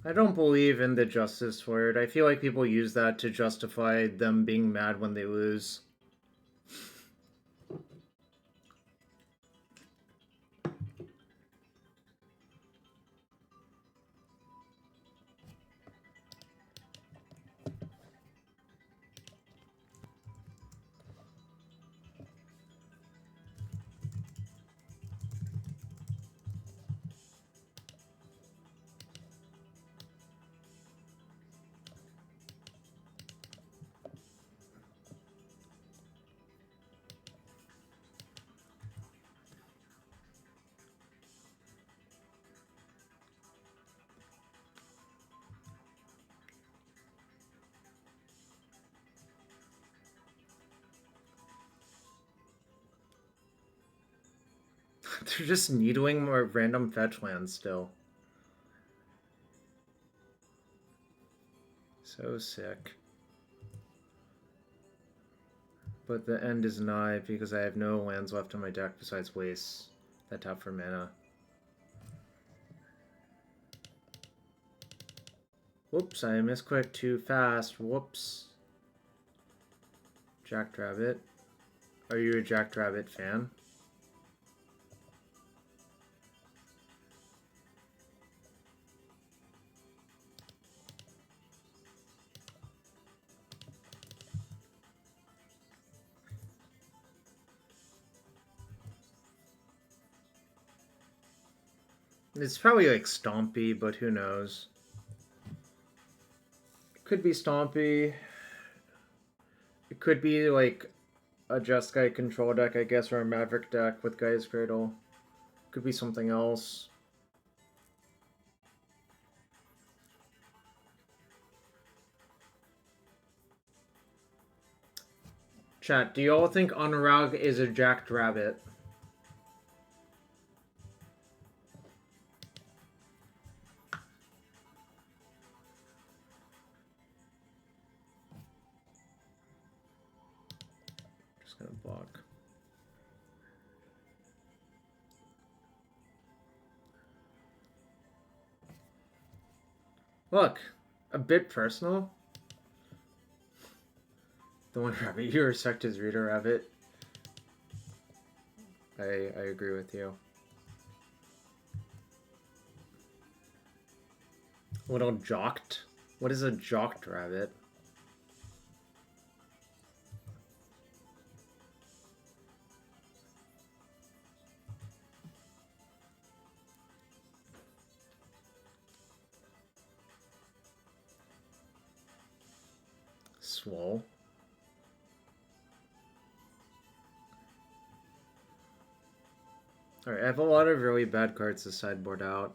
I don't believe in the justice word. I feel like people use that to justify them being mad when they lose. They're just needling more random fetch lands still. So sick. But the end is nigh because I have no lands left in my deck besides wastes that tap for mana. Whoops, I misclicked too fast. Whoops. Jackrabbit. Are you a Jackrabbit fan? It's probably like Stompy, but who knows? It could be Stompy. It could be like a Jeskai control deck, I guess, or a Maverick deck with Gaia's Cradle. Could be something else. Chat, do you all think Anurag is a jacked rabbit? Just gonna block. Look, a bit personal. The one rabbit, you respect his reader rabbit. I agree with you. Little jocked? What is a jocked rabbit? Swole. Alright, I have a lot of really bad cards to sideboard out.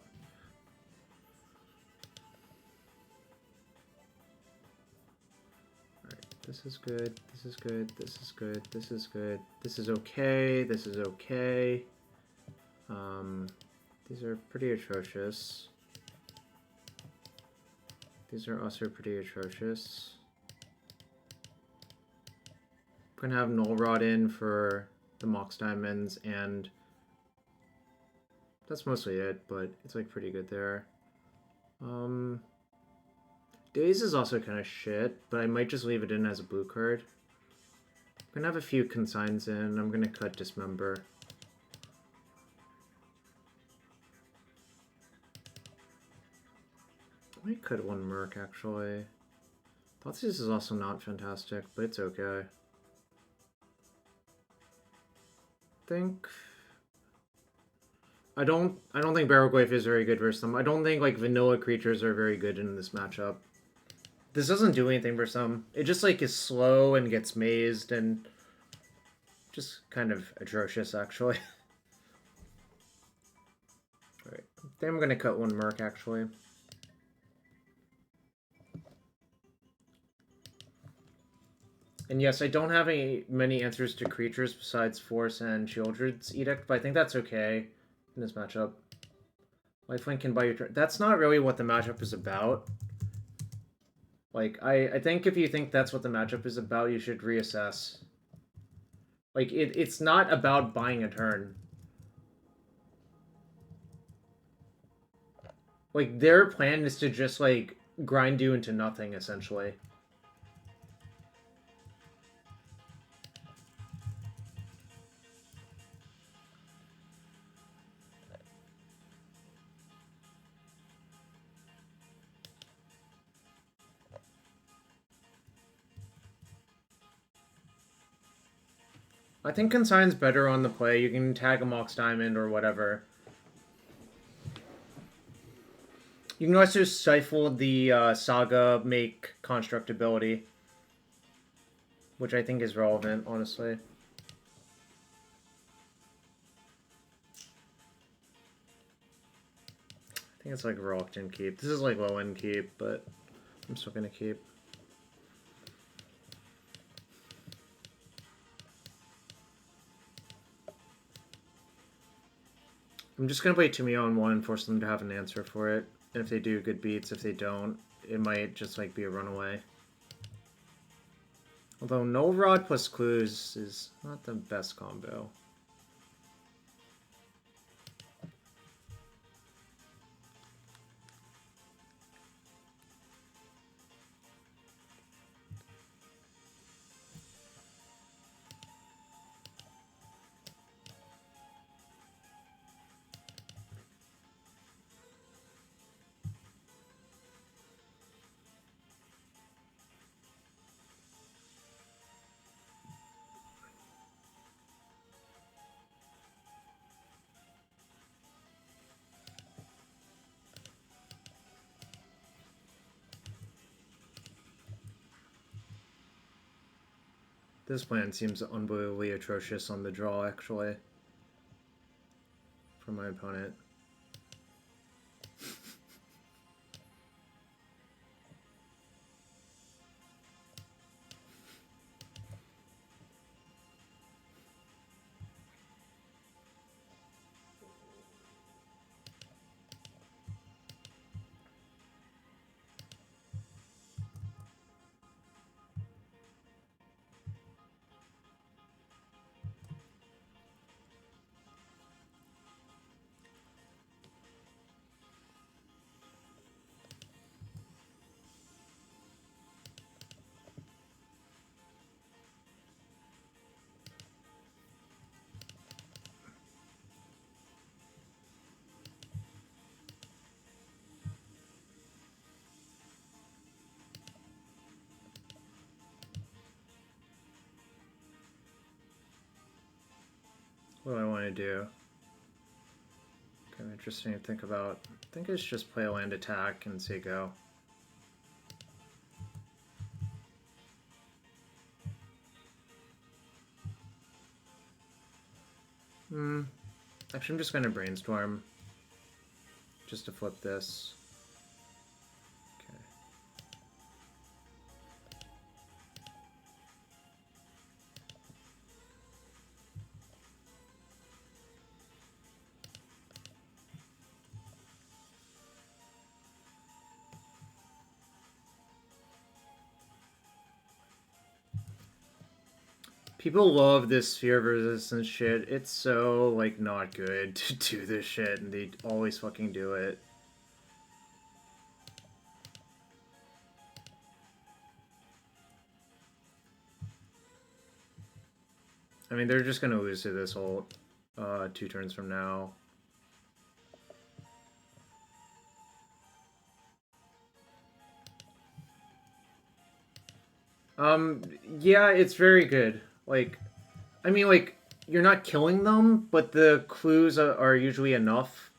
Alright, this is good, this is good, this is good, this is good, this is okay, this is okay. These are pretty atrocious. These are also pretty atrocious. I'm gonna have Null Rod in for the Mox Diamonds, and that's mostly it, but it's like pretty good there. Daze is also kind of shit, but I might just leave it in as a blue card. I'm gonna have a few consigns in. I'm gonna cut Dismember. I might cut one Merc, actually. Thoughtseize is also not fantastic, but it's okay. I don't think Barrowglaive is very good versus them. I don't think like vanilla creatures are very good in this matchup. This doesn't do anything for some. It just like is slow and gets mazed and just kind of atrocious actually. Alright. I think I'm gonna cut one Merc actually. And yes, I don't have many answers to creatures besides Force and Shieldred's Edict, but I think that's okay in this matchup. Lifelink can buy your turn. That's not really what the matchup is about. Like, I think if you think that's what the matchup is about, you should reassess. Like, it's not about buying a turn. Like, their plan is to just, like, grind you into nothing, essentially. I think Consign's better on the play. You can tag a Mox Diamond or whatever. You can also stifle the Saga make construct ability, which I think is relevant, honestly. I think it's like reluctant keep. This is like low end keep, but I'm still gonna keep. I'm just gonna play Tamiyo on one and force them to have an answer for it. And if they do, good beats. If they don't, it might just like be a runaway. Although Null Rod plus Clues is not the best combo. This plan seems unbelievably atrocious on the draw, actually, for my opponent. What do I want to do? Kind of interesting to think about. I think it's just play a land attack and say go. Actually, I'm just going to brainstorm just to flip this. Okay. People love this sphere of resistance shit. It's so, like, not good to do this shit, and they always fucking do it. I mean, they're just gonna lose to this ult 2 turns from now. Yeah, it's very good. Like, I mean, like, you're not killing them, but the clues are usually enough.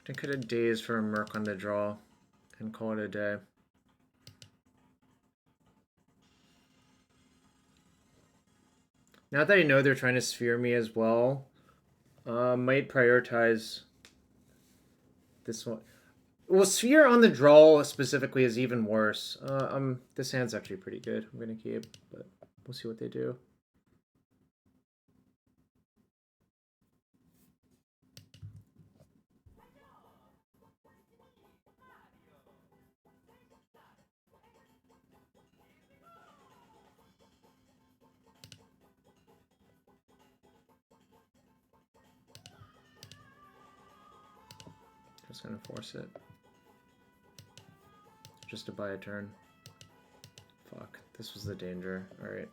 I could have days for a Merc on the draw and call it a day. Now that I know they're trying to sphere me as well, might prioritize this one. Well, sphere on the draw specifically is even worse. This hand's actually pretty good. I'm gonna keep, but we'll see what they do. Just gonna force it. Just to buy a turn. Fuck, this was the danger. Alright.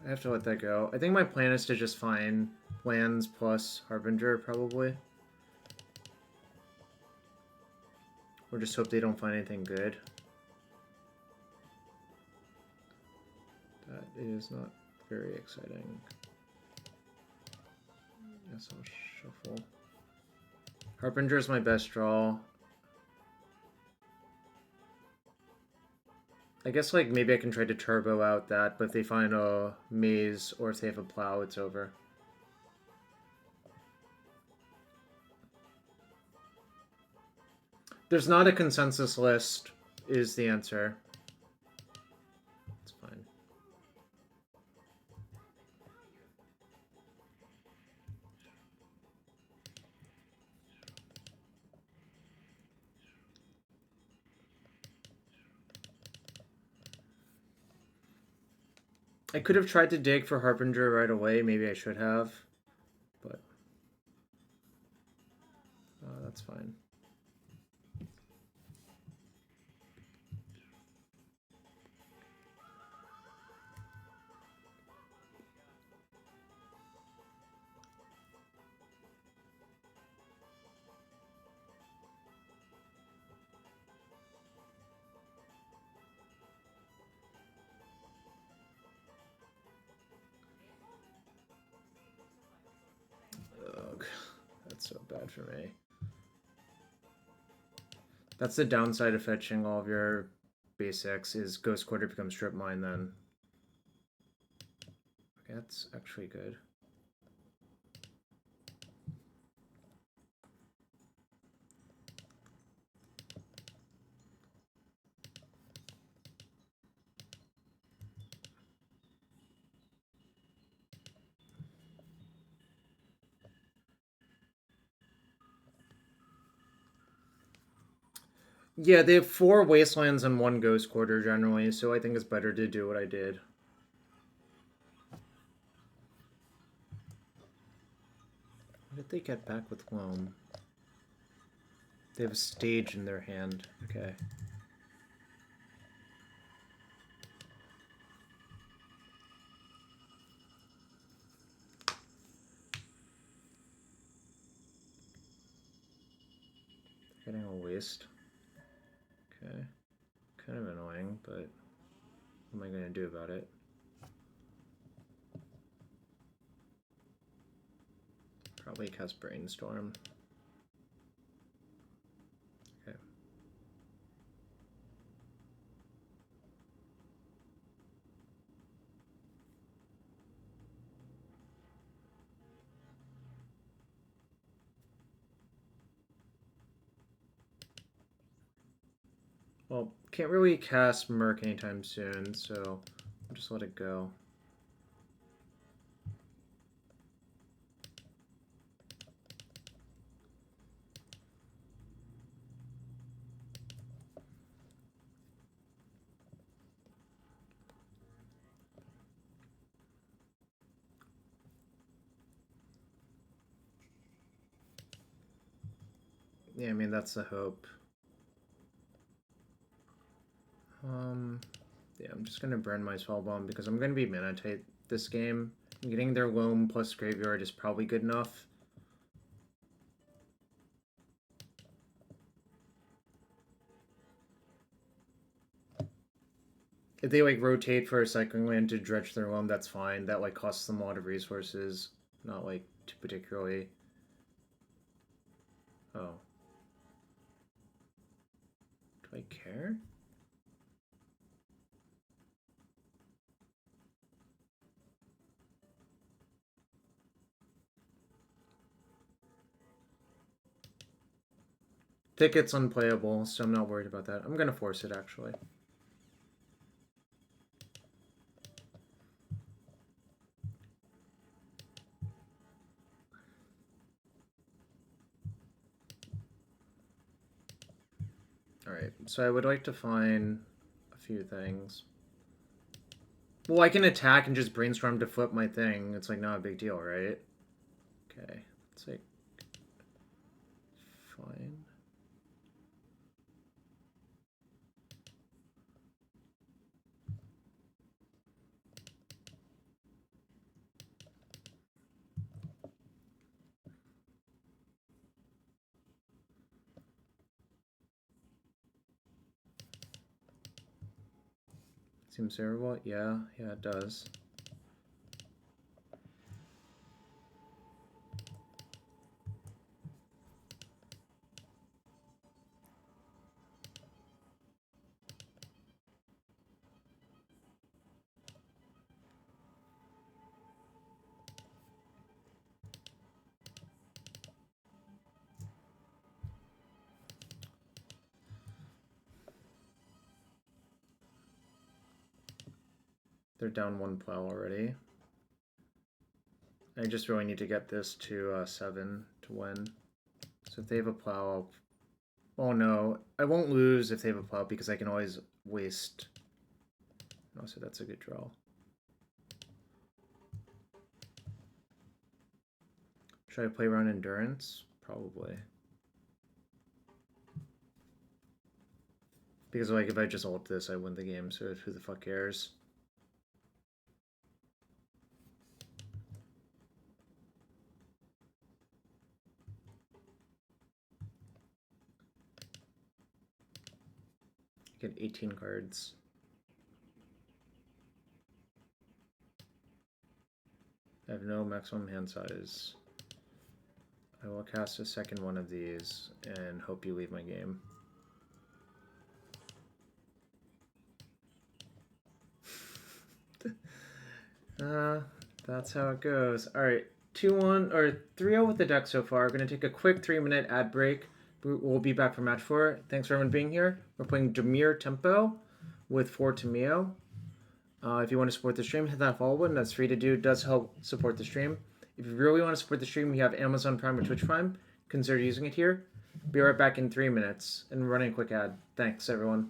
I have to let that go. I think my plan is to just find lands plus Harbinger, probably. Or just hope they don't find anything good. That is not very exciting. Guess I'll shuffle. Harbinger is my best draw. I guess, like, maybe I can try to turbo out that, but if they find a maze or if they have a plow, it's over. There's not a consensus list, is the answer. It's fine. I could have tried to dig for Harbinger right away. Maybe I should have, but that's fine. so bad for me. That's the downside of fetching all of your basics, is Ghost Quarter becomes Strip Mine then. Okay, that's actually good. Yeah, they have 4 Wastelands and 1 Ghost Quarter generally, so I think it's better to do what I did. What did they get back with Loam? They have a stage in their hand. Okay. Getting a waste. Okay. Kind of annoying, but what am I going to do about it? Probably cast Brainstorm. Okay. Well, can't really cast Merc anytime soon, so I'll just let it go. Yeah, I mean, that's the hope. Yeah, I'm just gonna burn my Spellbomb because I'm gonna be mana tight this game. Getting their Loam plus Graveyard is probably good enough. If they like rotate for a cycling land to dredge their Loam, that's fine. That like costs them a lot of resources, not like too particularly. Oh. Do I care? Ticket's unplayable, so I'm not worried about that. I'm gonna force it actually. Alright, so I would like to find a few things. Well, I can attack and just brainstorm to flip my thing. It's like not a big deal, right? Okay, it's like fine. Seems terrible. Yeah, it does. They're down 1 plow already. I just really need to get this to 7 to win. So if they have a plow, oh no, I won't lose if they have a plow because I can always waste. Oh, so that's a good draw. Should I play around Endurance? Probably. Because like if I just ult this, I win the game, so who the fuck cares? Get 18 cards. I have no maximum hand size. I will cast a second one of these and hope you leave my game. That's how it goes. Alright, 2-1 or 3-0 with the deck so far. We're going to take a quick 3-minute ad break. We'll be back for match 4. Thanks for everyone being here. We're playing Dimir Tempo with 4 Tamiyo. If you want to support the stream, hit that follow button. That's free to do. It does help support the stream. If you really want to support the stream, we have Amazon Prime or Twitch Prime. Consider using it here. Be right back in 3 minutes and running a quick ad. Thanks, everyone.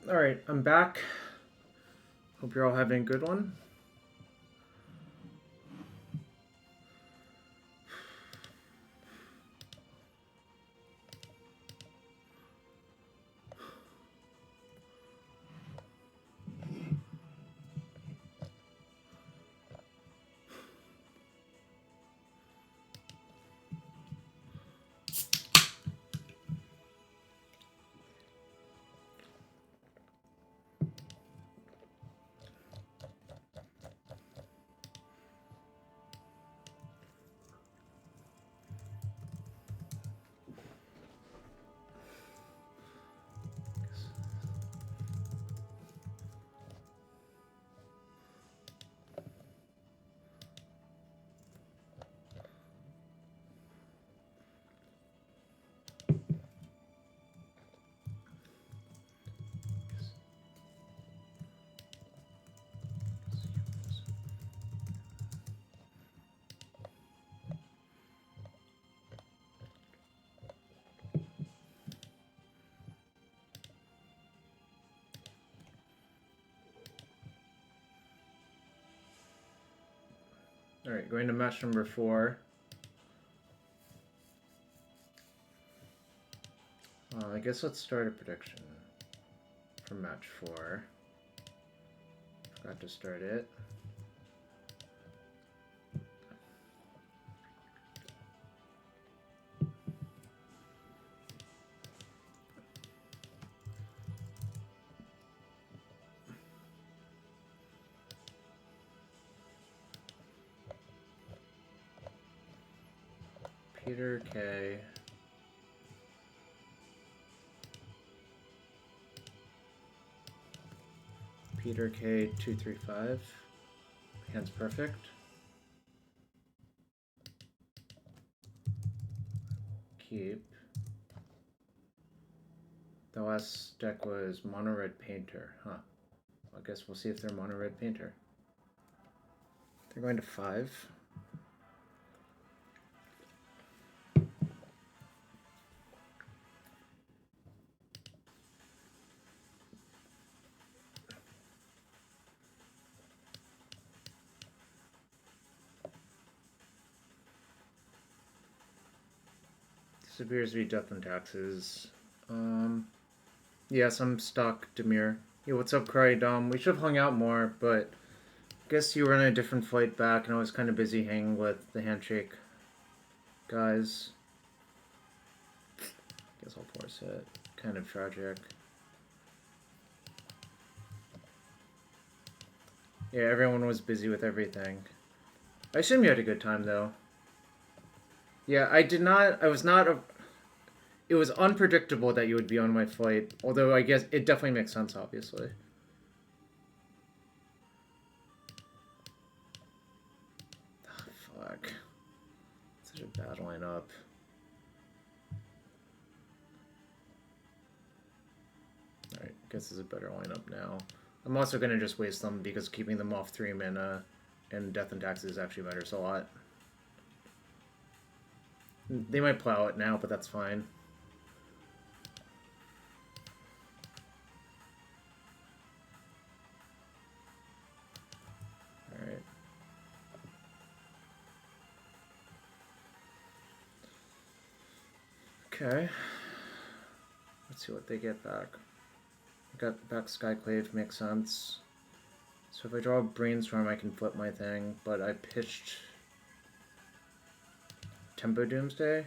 Alright, I'm back. Hope you're all having a good one. Alright, going to match number 4. I guess let's start a prediction for match 4. Forgot to start it. Peter K. Peter K235. Hand's perfect. Keep. The last deck was Mono Red Painter. Huh. I guess we'll see if they're Mono Red Painter. They're going to 5. This appears to be Death and Taxes. Yes, I'm stuck, Dimir. Yo, what's up, Cry Dom? We should have hung out more, but I guess you were on a different flight back, and I was kind of busy hanging with the handshake guys. Guess I'll force it. Kind of tragic. Yeah, everyone was busy with everything. I assume you had a good time, though. Yeah, I did not... I was not... It was unpredictable that you would be on my flight, although I guess it definitely makes sense, obviously. Oh, fuck. Such a bad lineup. Alright, guess this is a better lineup now. I'm also going to just waste them because keeping them off 3 mana and Death and Taxes actually matters a lot. They might plow it now, but that's fine. Alright. Okay. Let's see what they get back. Got back Skyclave, makes sense. So if I draw a Brainstorm, I can flip my thing, but I pitched Tempo Doomsday.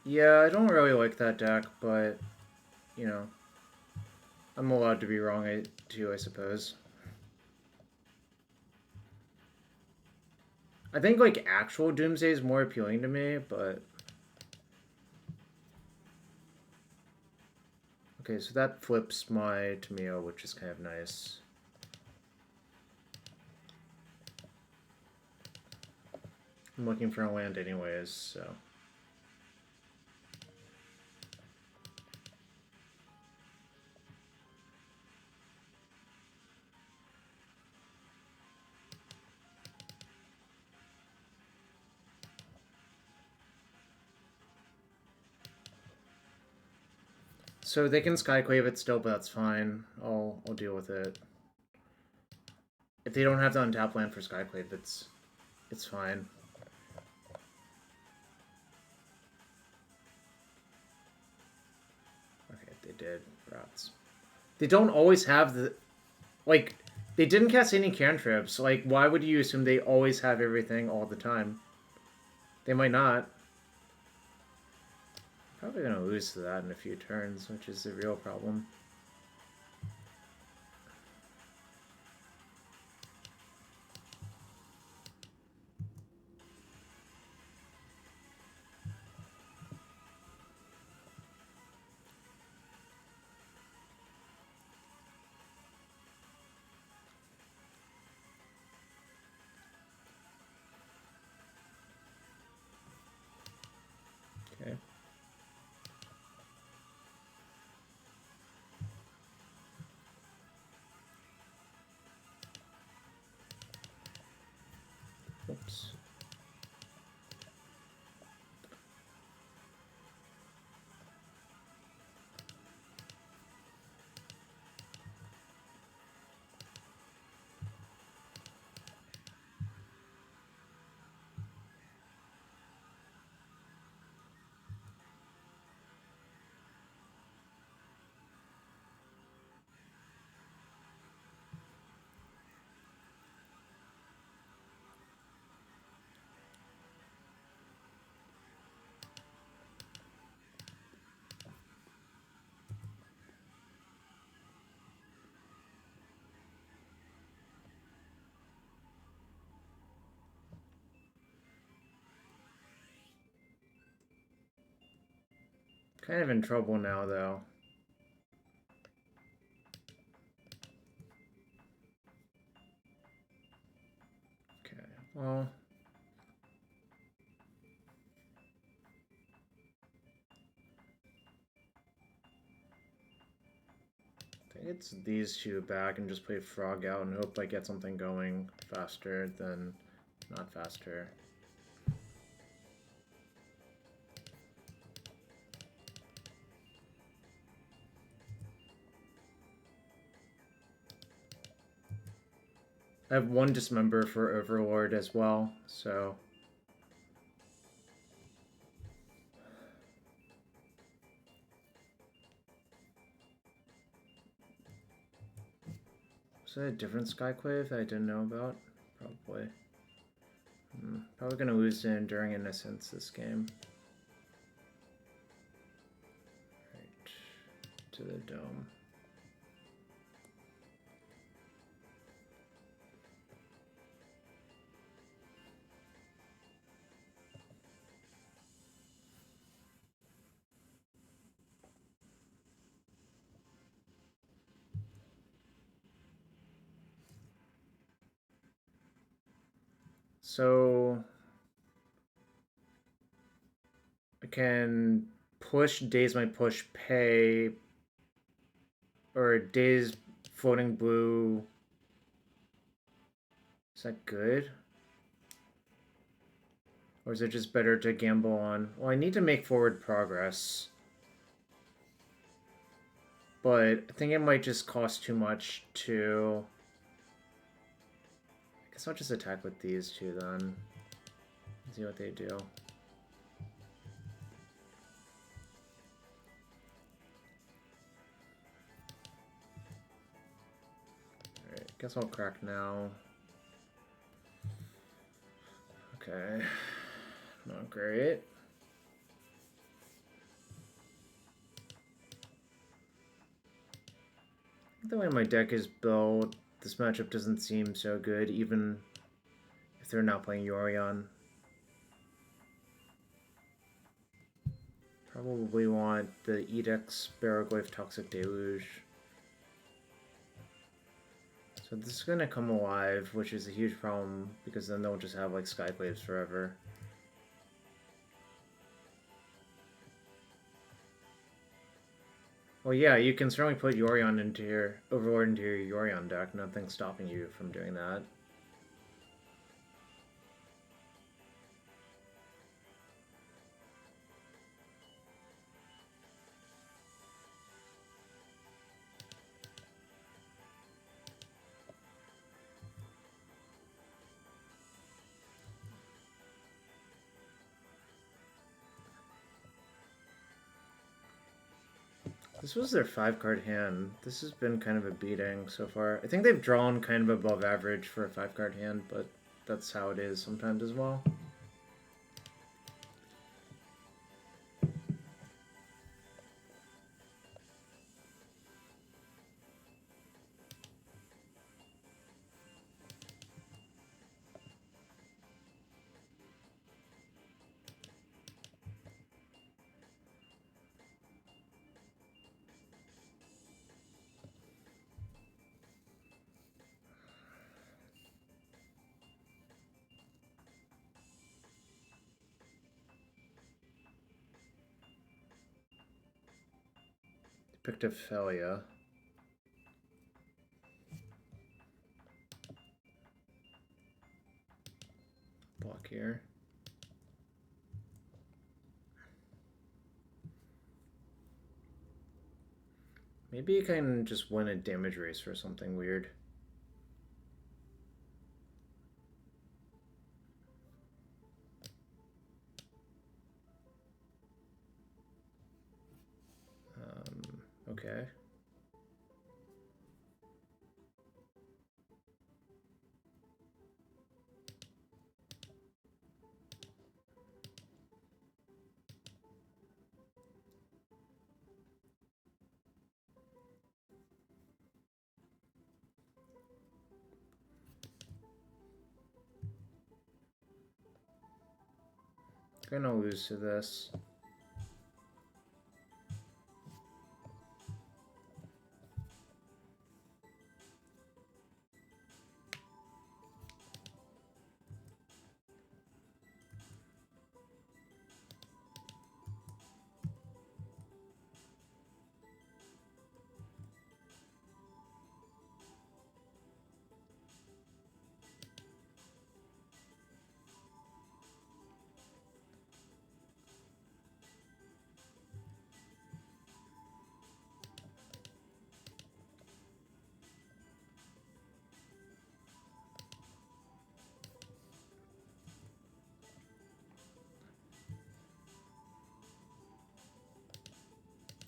Yeah, I don't really like that deck, but, you know, I'm allowed to be wrong too, I suppose. I think, like, actual Doomsday is more appealing to me, but... Okay, so that flips my Tamiyo, which is kind of nice. I'm looking for a land anyways, so... So they can Skyclave it still, but that's fine. I'll deal with it. If they don't have the untap land for Skyclave, it's fine. Okay, they did. Rats. They don't always have the... Like, they didn't cast any cantrips. Like, why would you assume they always have everything all the time? They might not. Probably gonna lose to that in a few turns, which is the real problem. Okay. Kind of in trouble now, though. Okay, well... I think it's these two back and just play Frog out and hope I get something going faster than not faster. I have one Dismember for Overlord as well, so... Was that a different Skyclave that I didn't know about? Probably. Probably gonna lose to Enduring Innocence this game. Right. To the dome. So I can push Daze my push pay or Daze floating blue. Is that good? Or is it just better to gamble on? Well, I need to make forward progress. But I think it might just cost too much to... I guess I'll just attack with these two then. See what they do. Alright, guess I'll crack now. Okay. Not great. The way my deck is built, this matchup doesn't seem so good, even if they're not playing Yorion. Probably want the Edict's Baroglyph Toxic Deluge. So this is gonna come alive, which is a huge problem, because then they'll just have like Skyclaves forever. Well, yeah, you can certainly put Yorion into your Overlord into your Yorion deck. Nothing's stopping you from doing that. This was their 5-card hand. This has been kind of a beating so far. I think they've drawn kind of above average for a 5-card hand, but that's how it is sometimes as well. Picked Ophelia. Block here. Maybe you can just win a damage race or something weird. Okay. Gonna lose to this.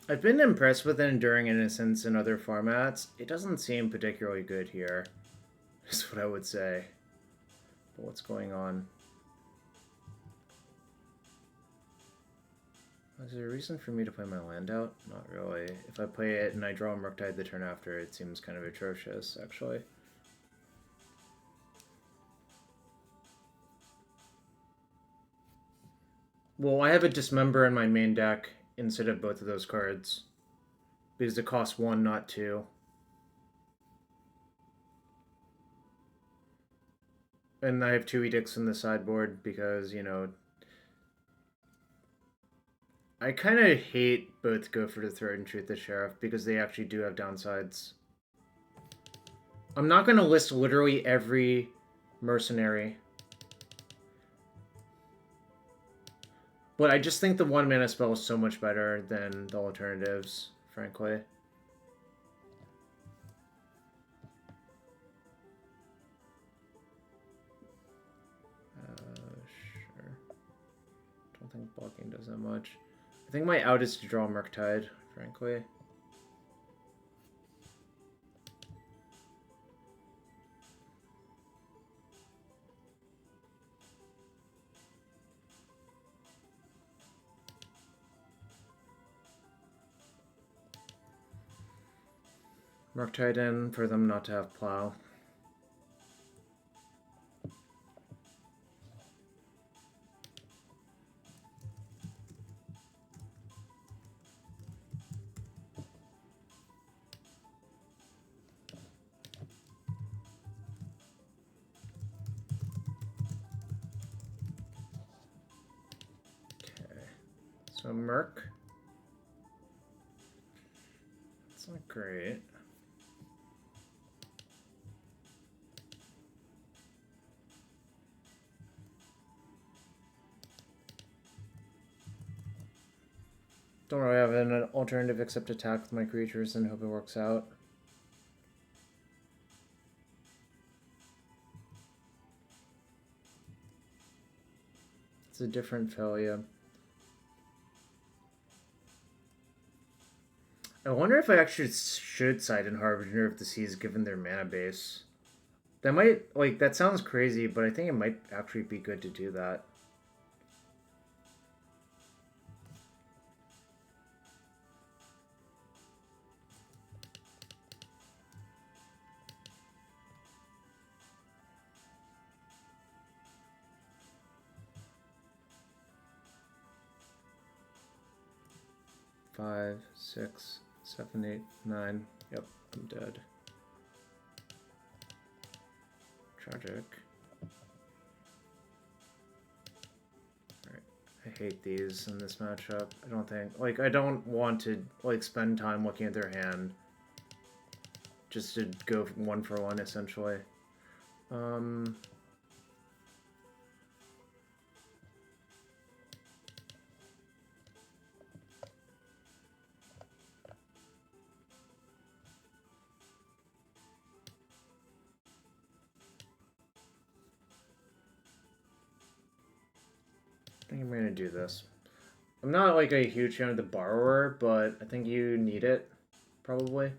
I've been impressed with Enduring Innocence in other formats. It doesn't seem particularly good here, is what I would say. But what's going on? Is there a reason for me to play my land out? Not really. If I play it and I draw a Murktide the turn after, it seems kind of atrocious, actually. Well, I have a Dismember in my main deck instead of both of those cards. Because it costs 1, not 2. And I have 2 Edicts in the sideboard because, you know... I kind of hate both Go for the Throat and Shoot the Sheriff because they actually do have downsides. I'm not going to list literally every mercenary. But I just think the 1-mana spell is so much better than the alternatives, frankly. Sure. Don't think blocking does that much. I think my out is to draw Murktide, frankly. Murktide in for them not to have Plow. So Merc. That's not great. Don't really have an alternative except attack with my creatures and hope it works out. It's a different failure. I wonder if I actually should side in Harbinger of the Seas given their mana base. That might, like, that sounds crazy, but I think it might actually be good to do that. Five, 6, 7, 8, 9. Yep, I'm dead. Tragic. Alright. I hate these in this matchup. I don't think... Like, I don't want to, like, spend time looking at their hand. Just to go 1 for 1, essentially. I think I'm gonna do this. I'm not like a huge fan of the Borrower, but I think you need it, probably.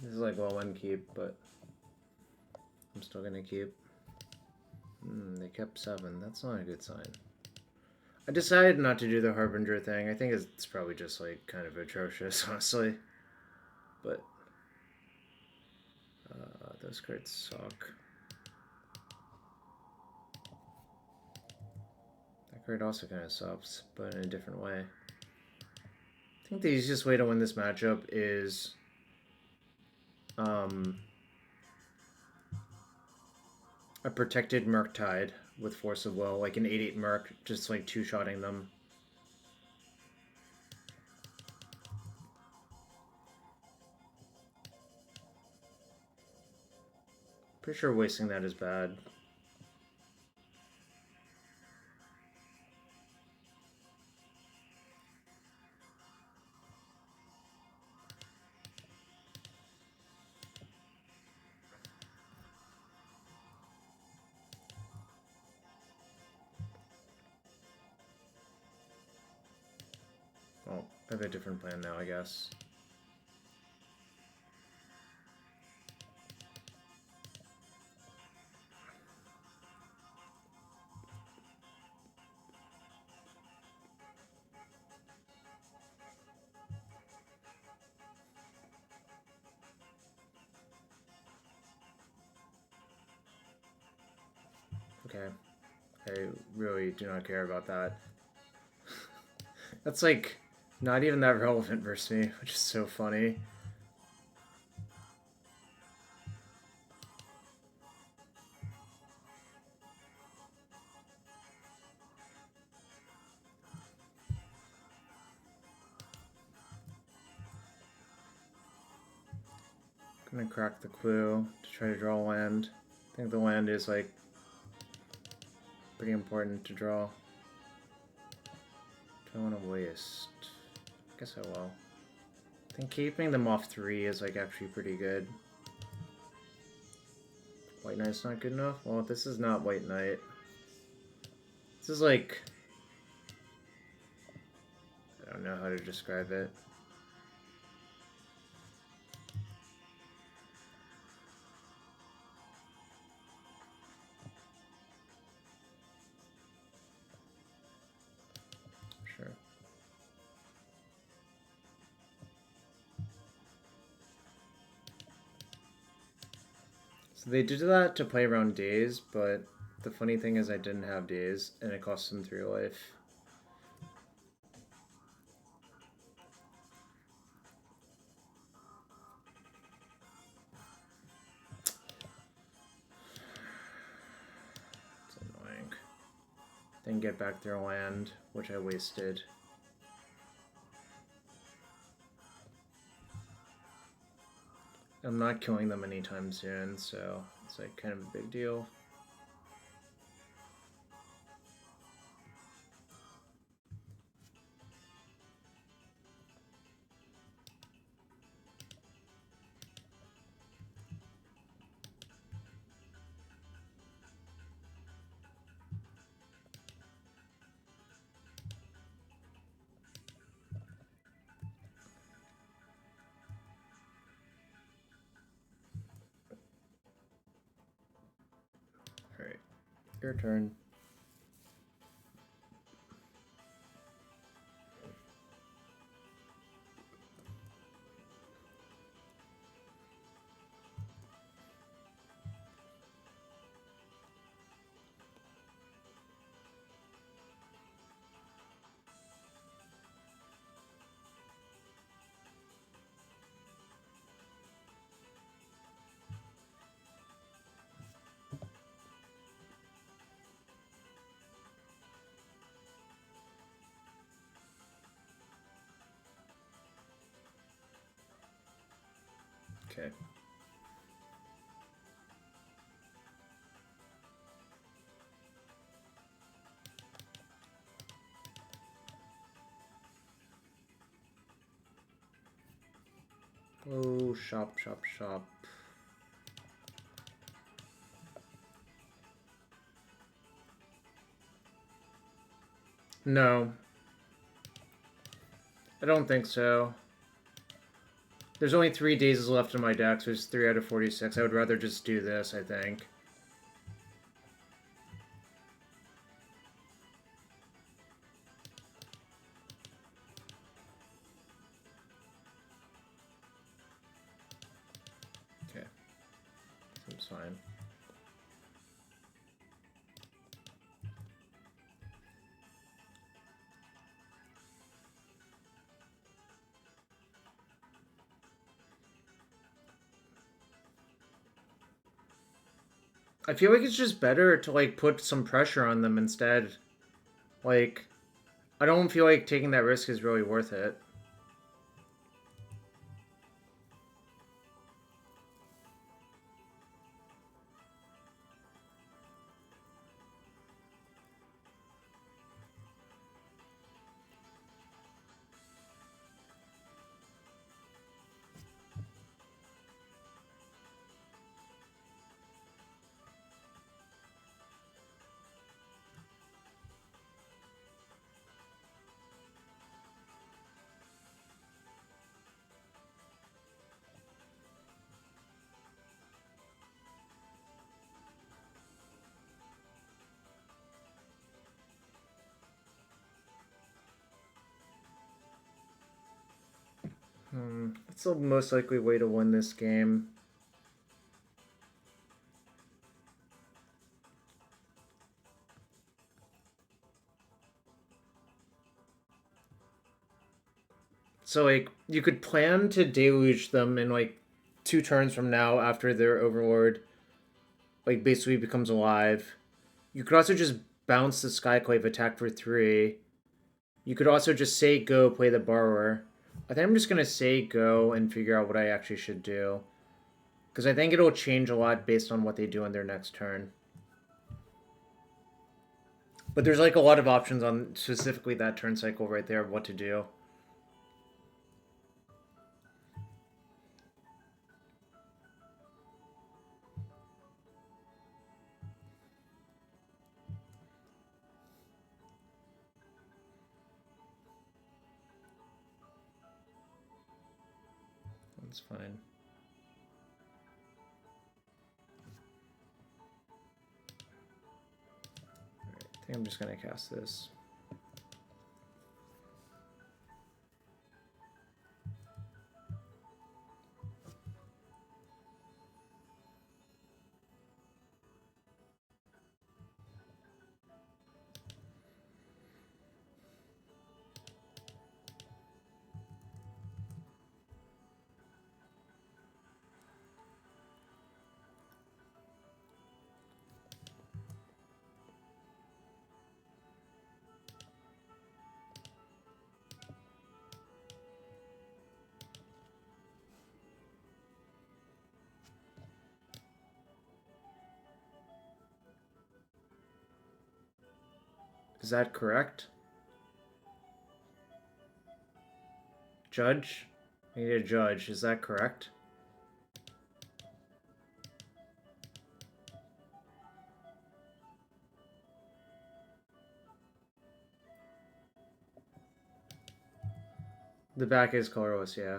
This is like low end keep, but I'm still gonna keep. They kept 7. That's not a good sign. I decided not to do the Harbinger thing. I think it's probably just like kind of atrocious, honestly. But those cards suck. That card also kind of sucks, but in a different way. I think the easiest way to win this matchup is a protected Murktide with Force of Will, like an 8/8 Merc, just like 2-shotting them. Pretty sure wasting that is bad. I have a different plan now, I guess. Okay. I really do not care about that. That's like not even that relevant versus me, which is so funny. I'm gonna crack the clue to try to draw land. I think the land is like pretty important to draw. Don't want to waste. I guess I will. I think keeping them off 3 is like actually pretty good. White Knight's not good enough? Well, this is not White Knight. This is like... I don't know how to describe it. Sure. So they did that to play around days, but the funny thing is I didn't have days, and it cost them 3 life. It's annoying. Then get back their land, which I wasted. I'm not killing them anytime soon, so it's like kind of a big deal. Alright, your turn. Okay. Oh, shop. No. I don't think so. There's only 3 days left in my deck, so it's 3 out of 46. I would rather just do this, I think. Okay. Seems fine. I feel like it's just better to, like, put some pressure on them instead. Like, I don't feel like taking that risk is really worth it. It's the most likely way to win this game. So, like, you could plan to deluge them in, like, 2 turns from now after their overlord, like, basically becomes alive. You could also just bounce the Skyclave, attack for 3. You could also just say go, play the Borrower. I think I'm just going to say go and figure out what I actually should do. Because I think it'll change a lot based on what they do in their next turn. But there's, like, a lot of options on specifically that turn cycle right there of what to do. That's fine. Alright, I think I'm just going to cast this. Is that correct? Judge? I need a judge. Is that correct? The back is colorless, yeah.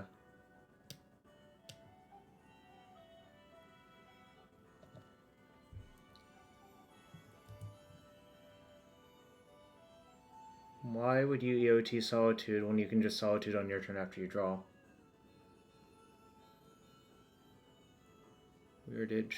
Why would you EOT Solitude when you can just Solitude on your turn after you draw? Weirdage.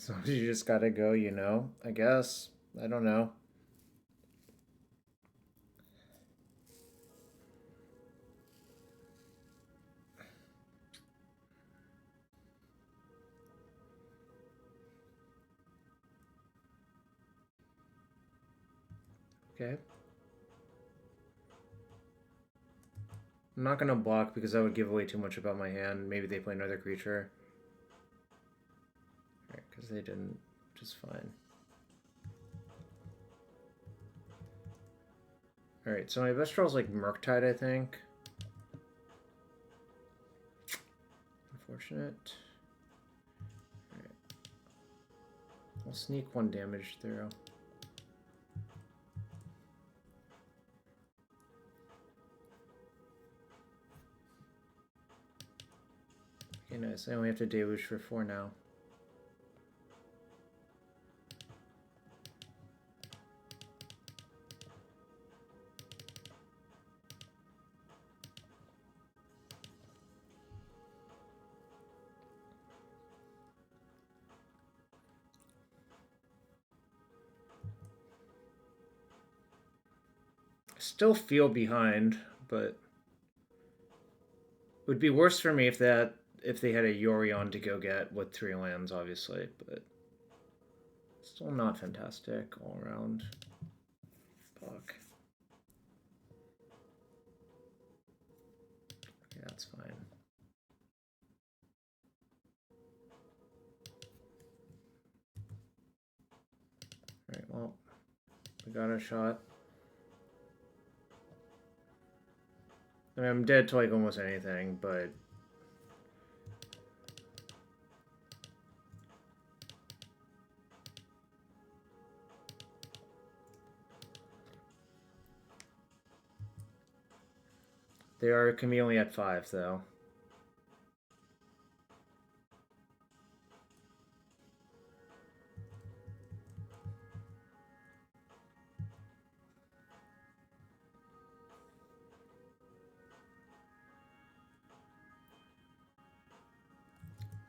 So you just gotta go, you know? I guess. I don't know. Okay. I'm not gonna block because that would give away too much about my hand. Maybe they play another creature. Alright, because they didn't, which is fine. Alright, so my best draw is like Murktide, I think. Unfortunate. Alright. I'll sneak 1 damage through. Okay, nice. I only have to deluge for 4 now. Still feel behind, but it would be worse for me if they had a Yorion to go get with 3 lands, obviously, but still not fantastic all around. Fuck. Okay, that's fine. Alright, well, we got a shot. I mean, I'm dead to like almost anything, but they are chameleon at 5 though.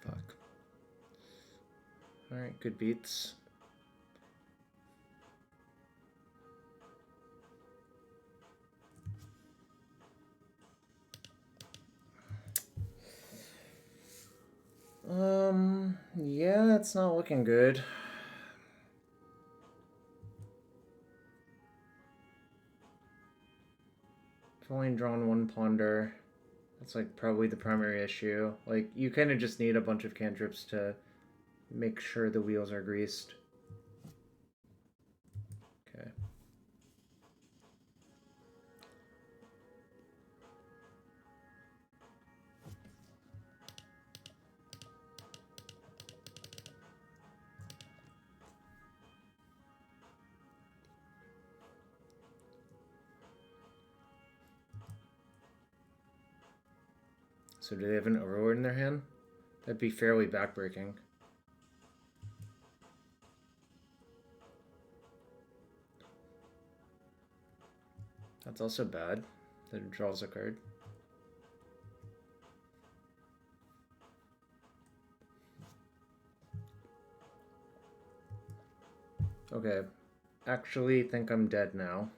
Fuck. Alright, good beats. Yeah, it's not looking good. I've only drawn one ponder. That's like probably the primary issue. Like, you kind of just need a bunch of cantrips to make sure the wheels are greased. Okay. So do they have an overlord in their hand? That'd be fairly backbreaking. That's also bad. That it draws a card. Okay. Actually think I'm dead now.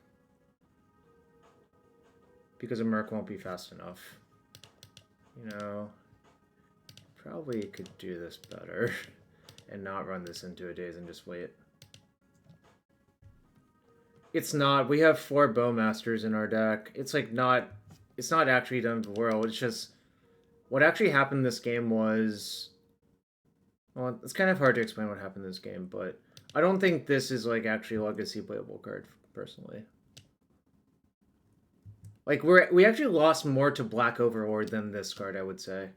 Because a Merc won't be fast enough. You know, probably could do this better. And not run this into a daze and just wait. It's not. We have 4 Bowmasters in our deck. It's like not... It's not actually done to the world. It's just... What actually happened in this game was... Well, it's kind of hard to explain what happened in this game, but... I don't think this is like actually a legacy playable card, personally. Like, we actually lost more to Black Overlord than this card, I would say.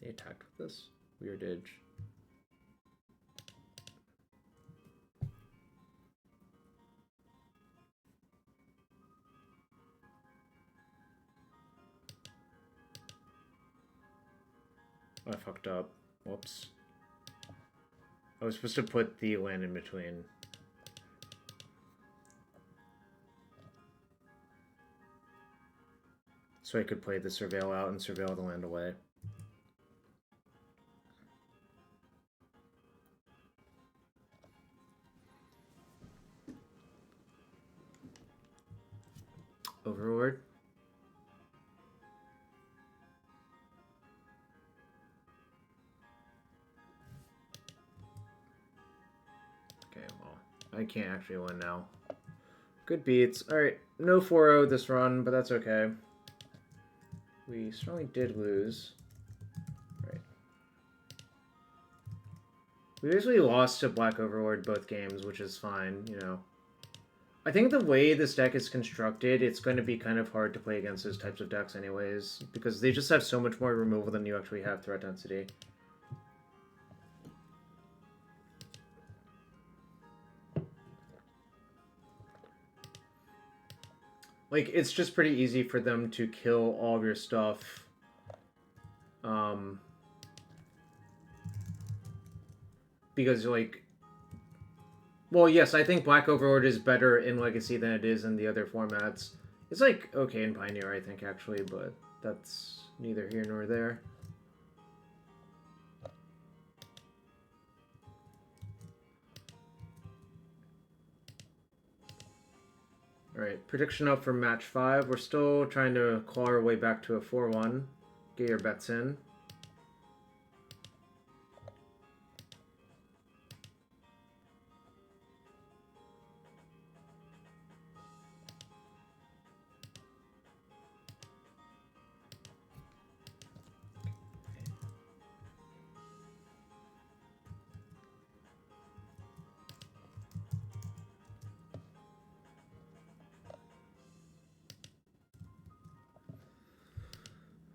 They attacked with this? Weirdage. I fucked up. Whoops. I was supposed to put the land in between. So I could play the Surveil out and Surveil the land away. Overlord. Okay, well, I can't actually win now. Good beats. Alright, no 4-0 this run, but that's okay. We certainly did lose. Right. We basically lost to Black Overlord both games, which is fine, you know. I think the way this deck is constructed, it's going to be kind of hard to play against those types of decks anyways, because they just have so much more removal than you actually have threat density. Like, it's just pretty easy for them to kill all of your stuff. Because, like... Well, yes, I think Black Overlord is better in Legacy than it is in the other formats. It's, like, okay in Pioneer, I think, actually, but that's neither here nor there. Alright, prediction up for match 5. We're still trying to claw our way back to a 4-1. Get your bets in.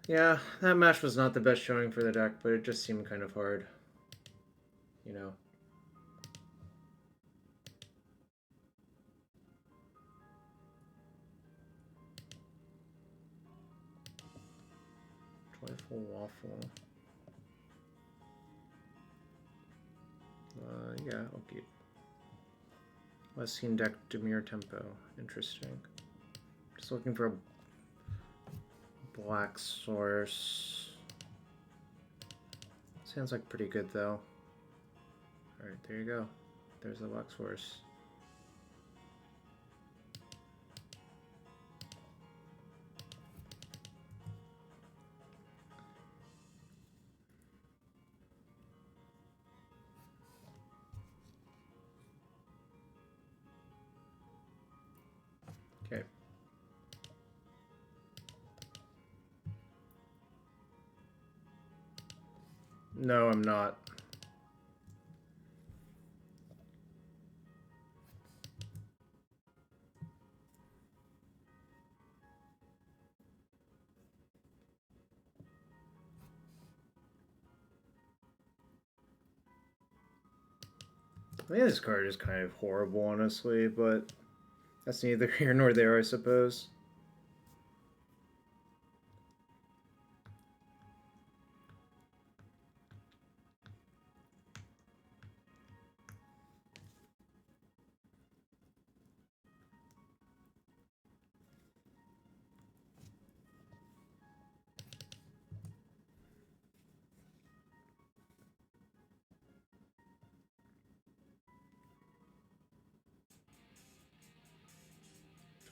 Yeah, that match was not the best showing for the deck, but it just seemed kind of hard. You know. Joyful Waffle. Yeah, I'll keep. Last seen deck Dimir Tempo. Interesting. Just looking for a black source. Sounds like pretty good though. Alright, there you go. There's the black source. Okay. No, I'm not. I mean, this card is kind of horrible, honestly, but that's neither here nor there, I suppose.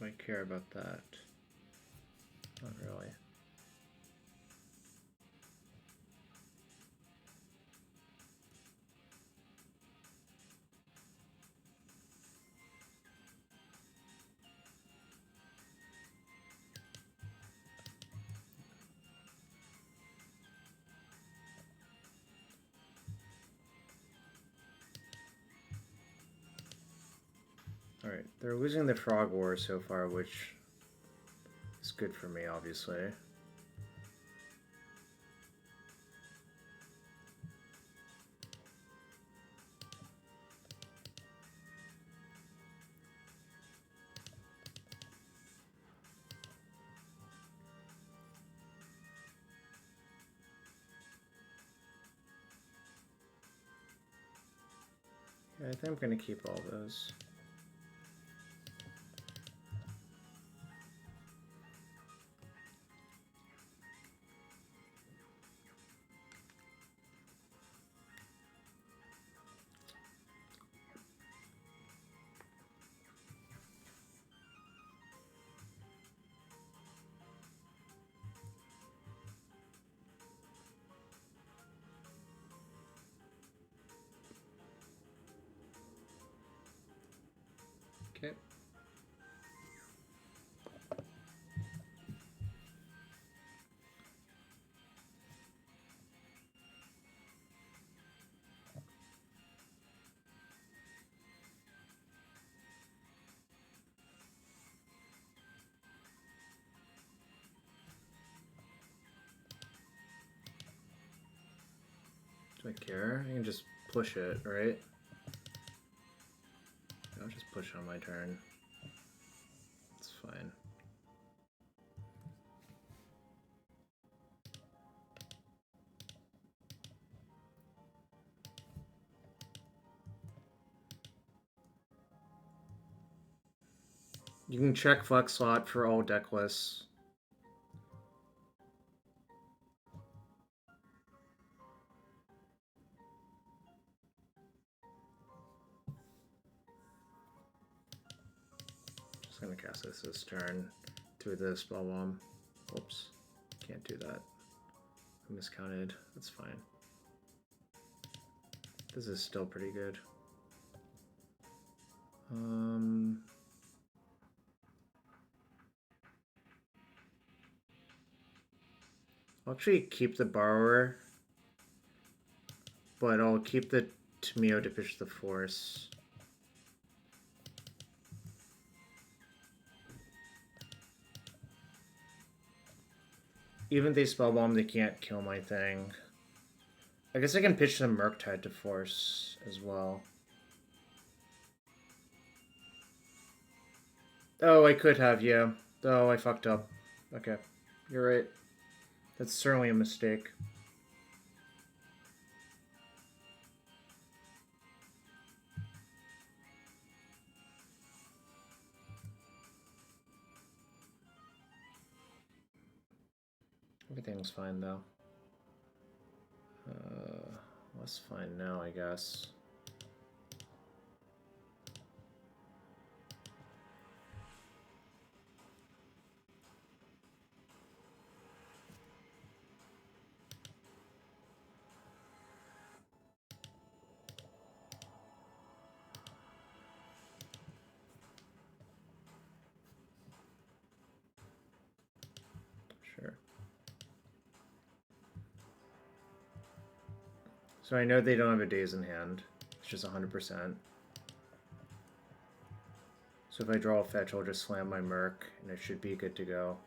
Do I care about that? Not really. Alright, they're losing the Frog War so far, which is good for me, obviously. Yeah, I think I'm gonna keep all those. Okay. Do I care? I can just push it, right? I'll just push on my turn. It's fine. You can check flex slot for all deck lists. Just gonna cast this turn to the spell bomb. Whoops, can't do that. I miscounted. That's fine. This is still pretty good. I'll actually keep the Borrower, but I'll keep the Tamiyo to pitch the Force. even if they spellbomb, they can't kill my thing. I guess I can pitch the Murktide to force as well. Oh, I could have, yeah. Oh, I fucked up. Okay, you're right. That's certainly a mistake. Everything's fine, though. Less fine now, I guess. Sure. So I know they don't have a daze in hand. It's just 100%. So if I draw a fetch, I'll just slam my Merc, and it should be good to go.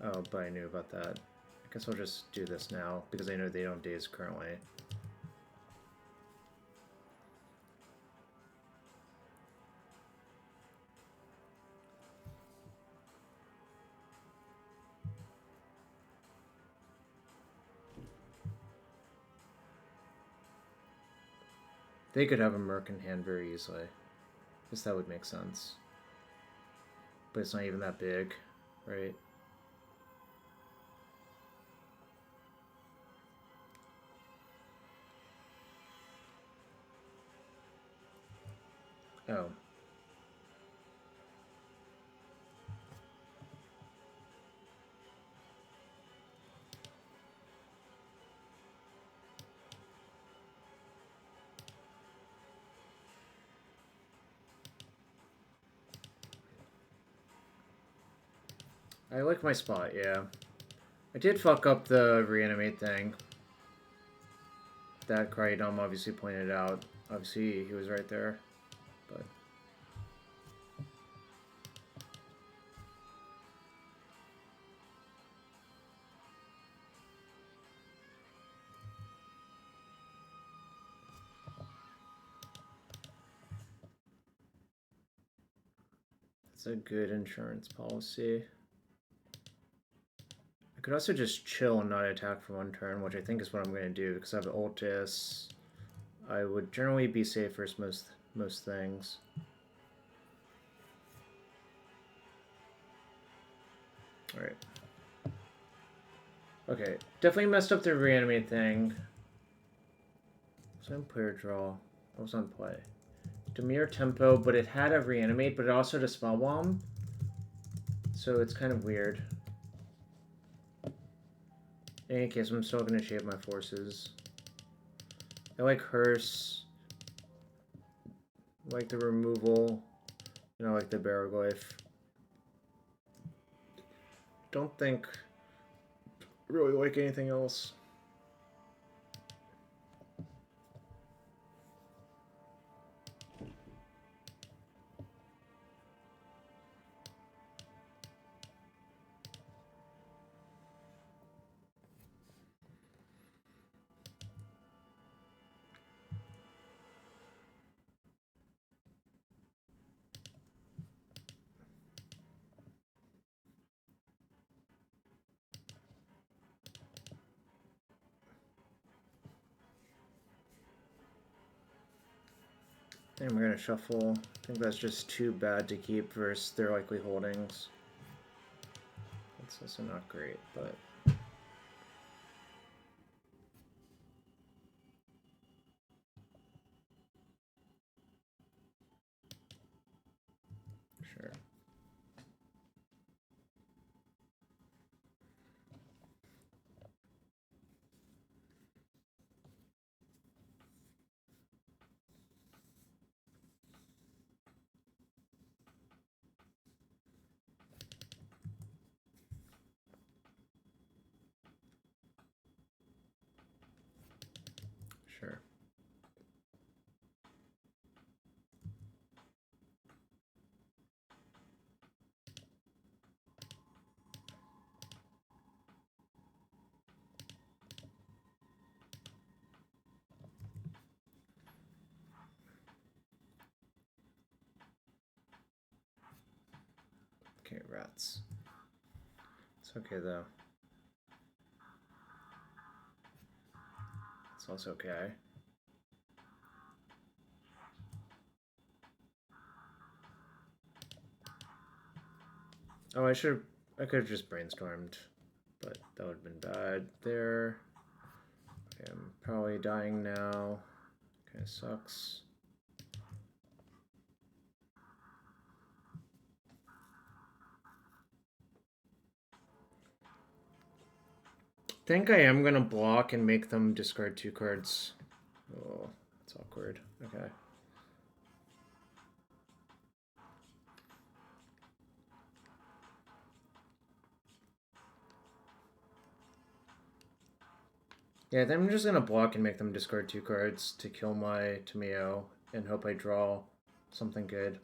Oh, but I knew about that. I guess I'll just do this now, because I know they don't daze currently. They could have a Merc in hand very easily. I guess that would make sense. But it's not even that big, right? Oh. I like my spot, yeah. I did fuck up the Reanimate thing. That Cryodom obviously pointed out. Obviously, he was right there. But it's a good insurance policy. I could also just chill and not attack for one turn, which I think is what I'm going to do, because I have Ultis. I would generally be safe for most things. Alright. Okay, definitely messed up the Reanimate thing. Was on player draw? I was on play. Dimir Tempo, but it had a Reanimate, but it also had a Spell Bomb. So it's kind of weird. In any case, I'm still going to shape my forces. I like Hearse. I like the removal. And I like the Baroglyph. Don't think really like anything else. And we're gonna shuffle. I think that's just too bad to keep versus their likely holdings. That's also not great, but sure. Okay, rats. It's okay though. It's also okay. Oh, I could have just brainstormed, but that would have been bad there. Okay, I'm probably dying now. Kind of sucks. I think I am gonna block and make them discard 2 cards. Oh, that's awkward. Okay. Yeah, then I'm just gonna block and make them discard 2 cards to kill my Tamiyo and hope I draw something good.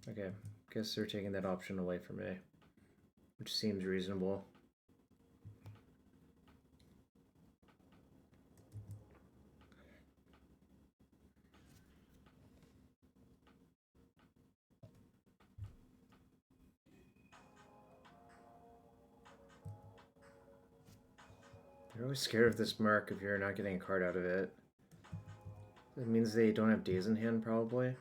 Okay, guess they're taking that option away from me, which seems reasonable. They're always scared of this mark if you're not getting a card out of it. That means they don't have days in hand, probably.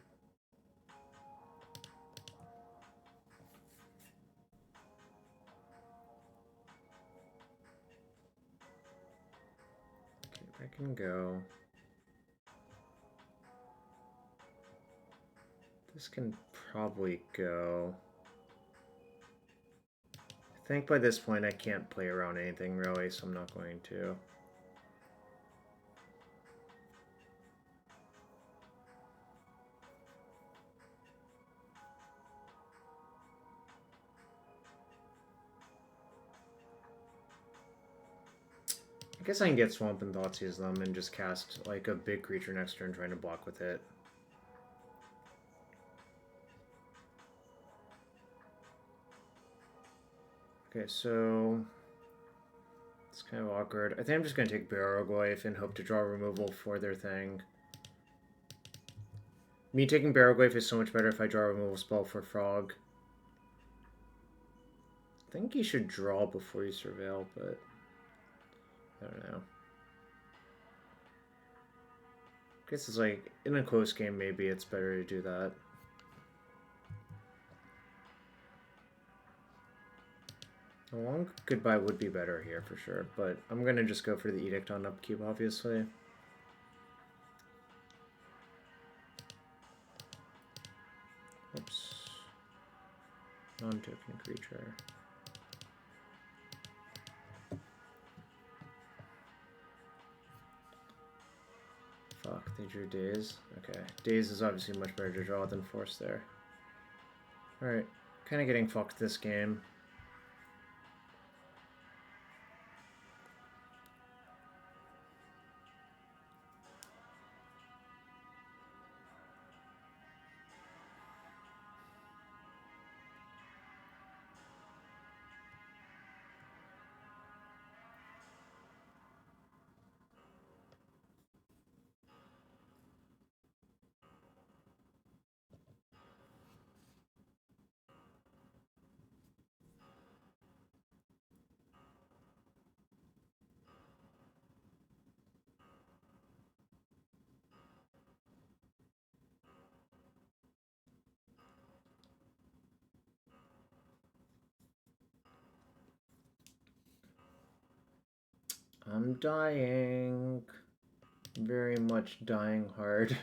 Okay, I can go. This can probably go. I think by this point I can't play around anything really, so I'm not going to. I guess I can get Swamp and Thoughtseize them and just cast like a big creature next turn trying to block with it. Okay, so it's kind of awkward. I think I'm just going to take Barrowglyph and hope to draw removal for their thing. Me taking Barrowglyph is so much better if I draw a removal spell for Frog. I think you should draw before you Surveil, but I don't know. I guess it's like, in a close game, maybe it's better to do that. A long goodbye would be better here for sure, but I'm going to just go for the Edict on upkeep, obviously. Oops. Non-token creature. Fuck, they drew Daze. Okay, Daze is obviously much better to draw than Force there. Alright, kind of getting fucked this game. I'm dying. Very much dying hard.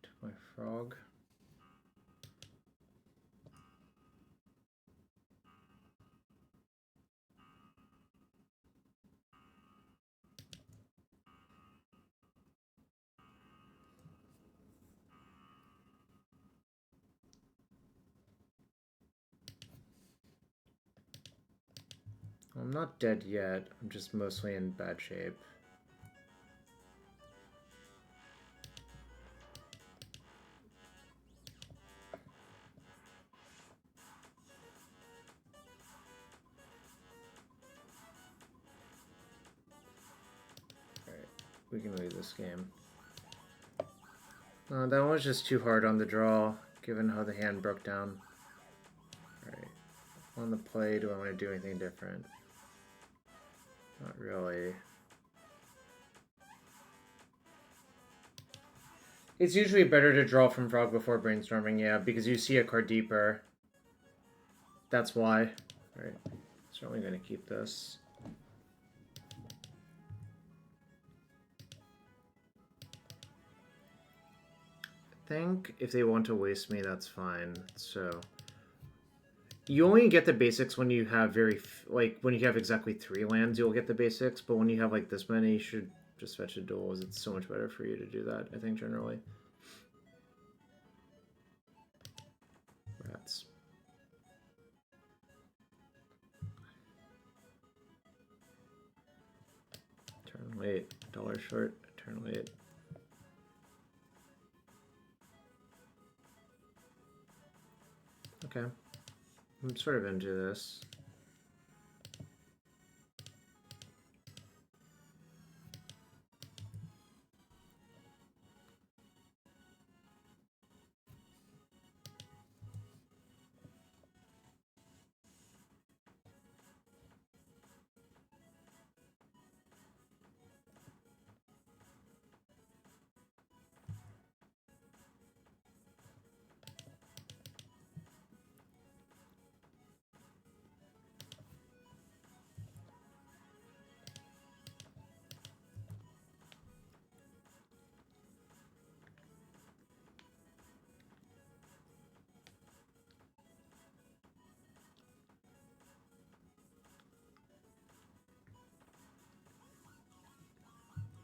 Took my Frog. I'm not dead yet, I'm just mostly in bad shape. we can leave this game. That one was just too hard on the draw, given how the hand broke down. Alright. On the play, do I want to do anything different? Not really. It's usually better to draw from Frog before brainstorming, yeah, because you see a card deeper. That's why. Alright. Certainly going to keep this. I think if they want to waste me, that's fine. So you only get the basics when you have when you have exactly 3 lands, you'll get the basics. But when you have like this many, you should just fetch a duels. It's so much better for you to do that, I think, generally. Rats. Turn late. Dollar short. Turn late. Okay. I'm sort of into this.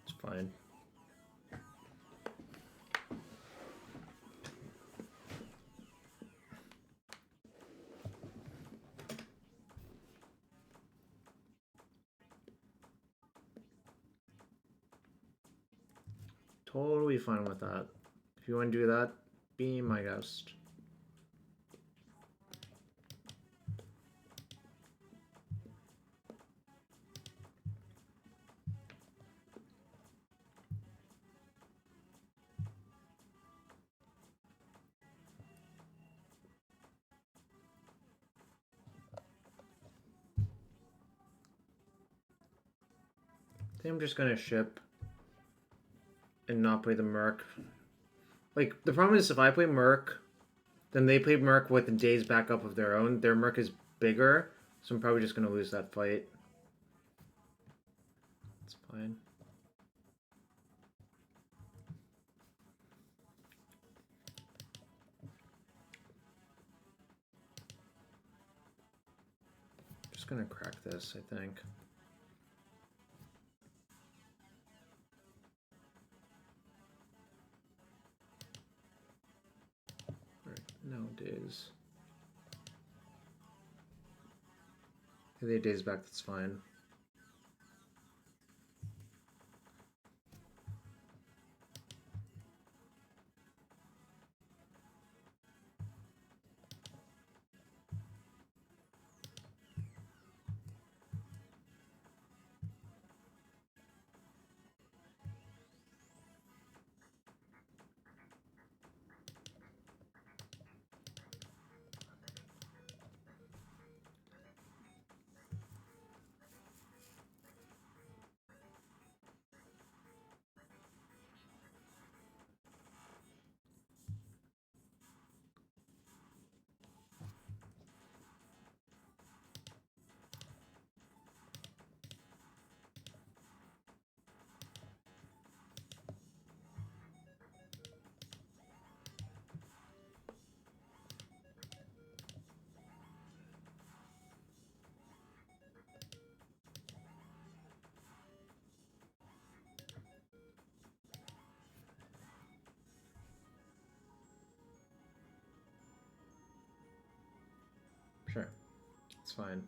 It's fine. Totally fine with that. If you want to do that, be my guest. I think I'm just gonna ship and not play the Merc. Like, the problem is if I play Merc, then they play Merc with a day's backup of their own. Their Merc is bigger, so I'm probably just gonna lose that fight. It's fine. Just gonna crack this, I think. Nowadays. If they days back, that's fine. Sure. It's fine.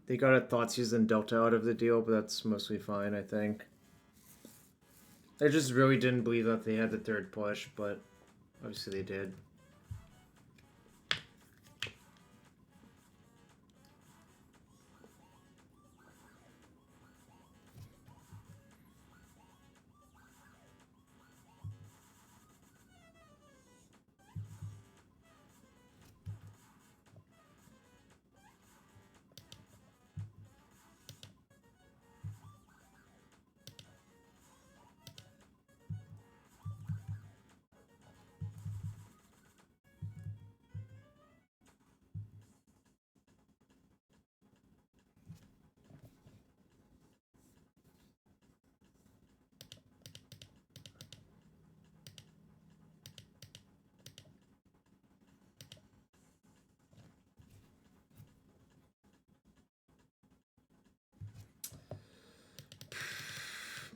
They got a Thoughtseize and Delta out of the deal, but that's mostly fine, I think. I just really didn't believe that they had the third push, but obviously they did.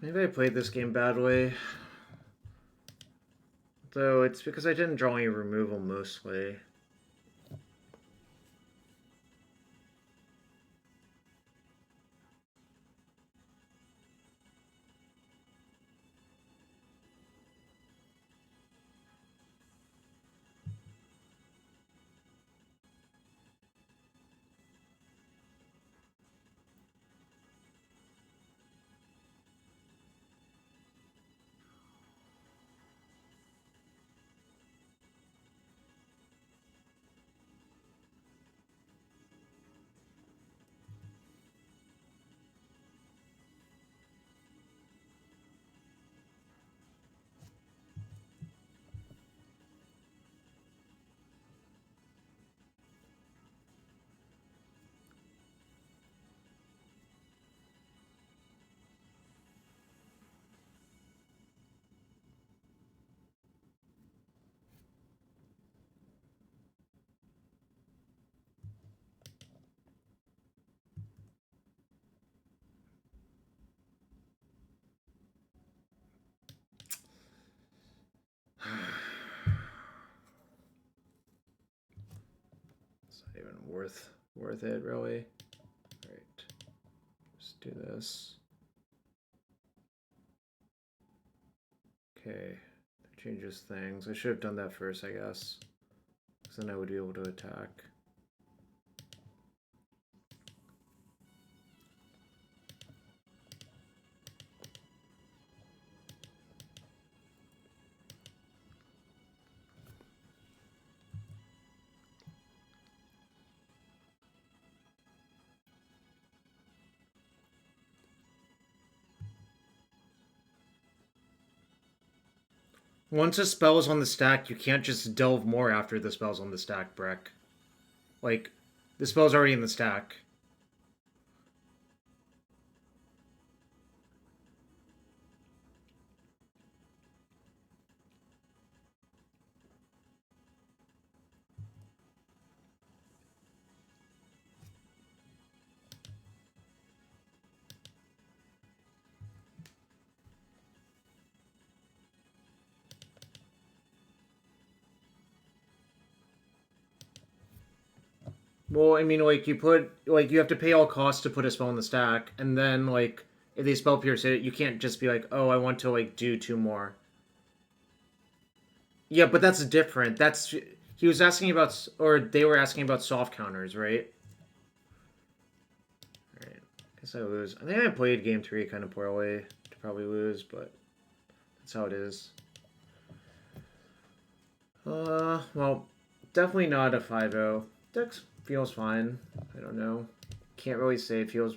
Maybe I played this game badly. Though it's because I didn't draw any removal mostly. It's not even worth it, really. All right, let's do this. Okay, that changes things. I should have done that first, I guess, because then I would be able to attack. Once a spell is on the stack, you can't just delve more after the spell's on the stack, Breck. Like, the spell's already in the stack. Well, I mean, like, you have to pay all costs to put a spell in the stack, and then, like, if they spell pierce it, you can't just be like, oh, I want to, like, do two more. Yeah, but that's different. He was asking about, or they were asking about soft counters, right? Alright, guess I lose. I think I played game 3 kind of poorly to probably lose, but that's how it is. Well, definitely not a 5-0. Dex feels fine. I don't know. Can't really say it feels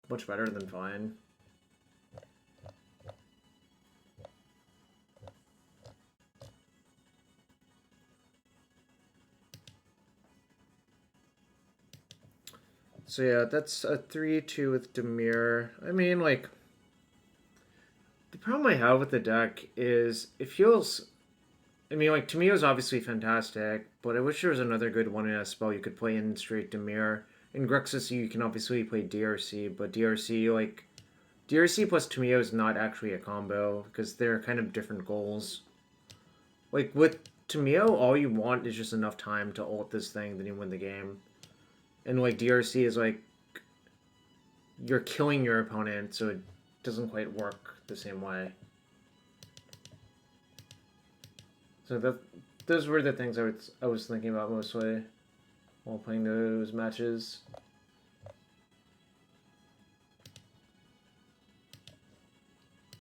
much better than fine. So yeah, that's a 3-2 with Dimir. I mean, like, the problem I have with the deck is it feels... I mean, like, Tamiyo is obviously fantastic, but I wish there was another good one in a spell you could play in straight Dimir. In Grixis, you can obviously play DRC, but DRC, like... DRC plus Tamiyo is not actually a combo, because they're kind of different goals. Like, with Tamiyo, all you want is just enough time to ult this thing, then you win the game. And, like, DRC is, like, you're killing your opponent, so it doesn't quite work the same way. So those were the things I was thinking about mostly while playing those matches.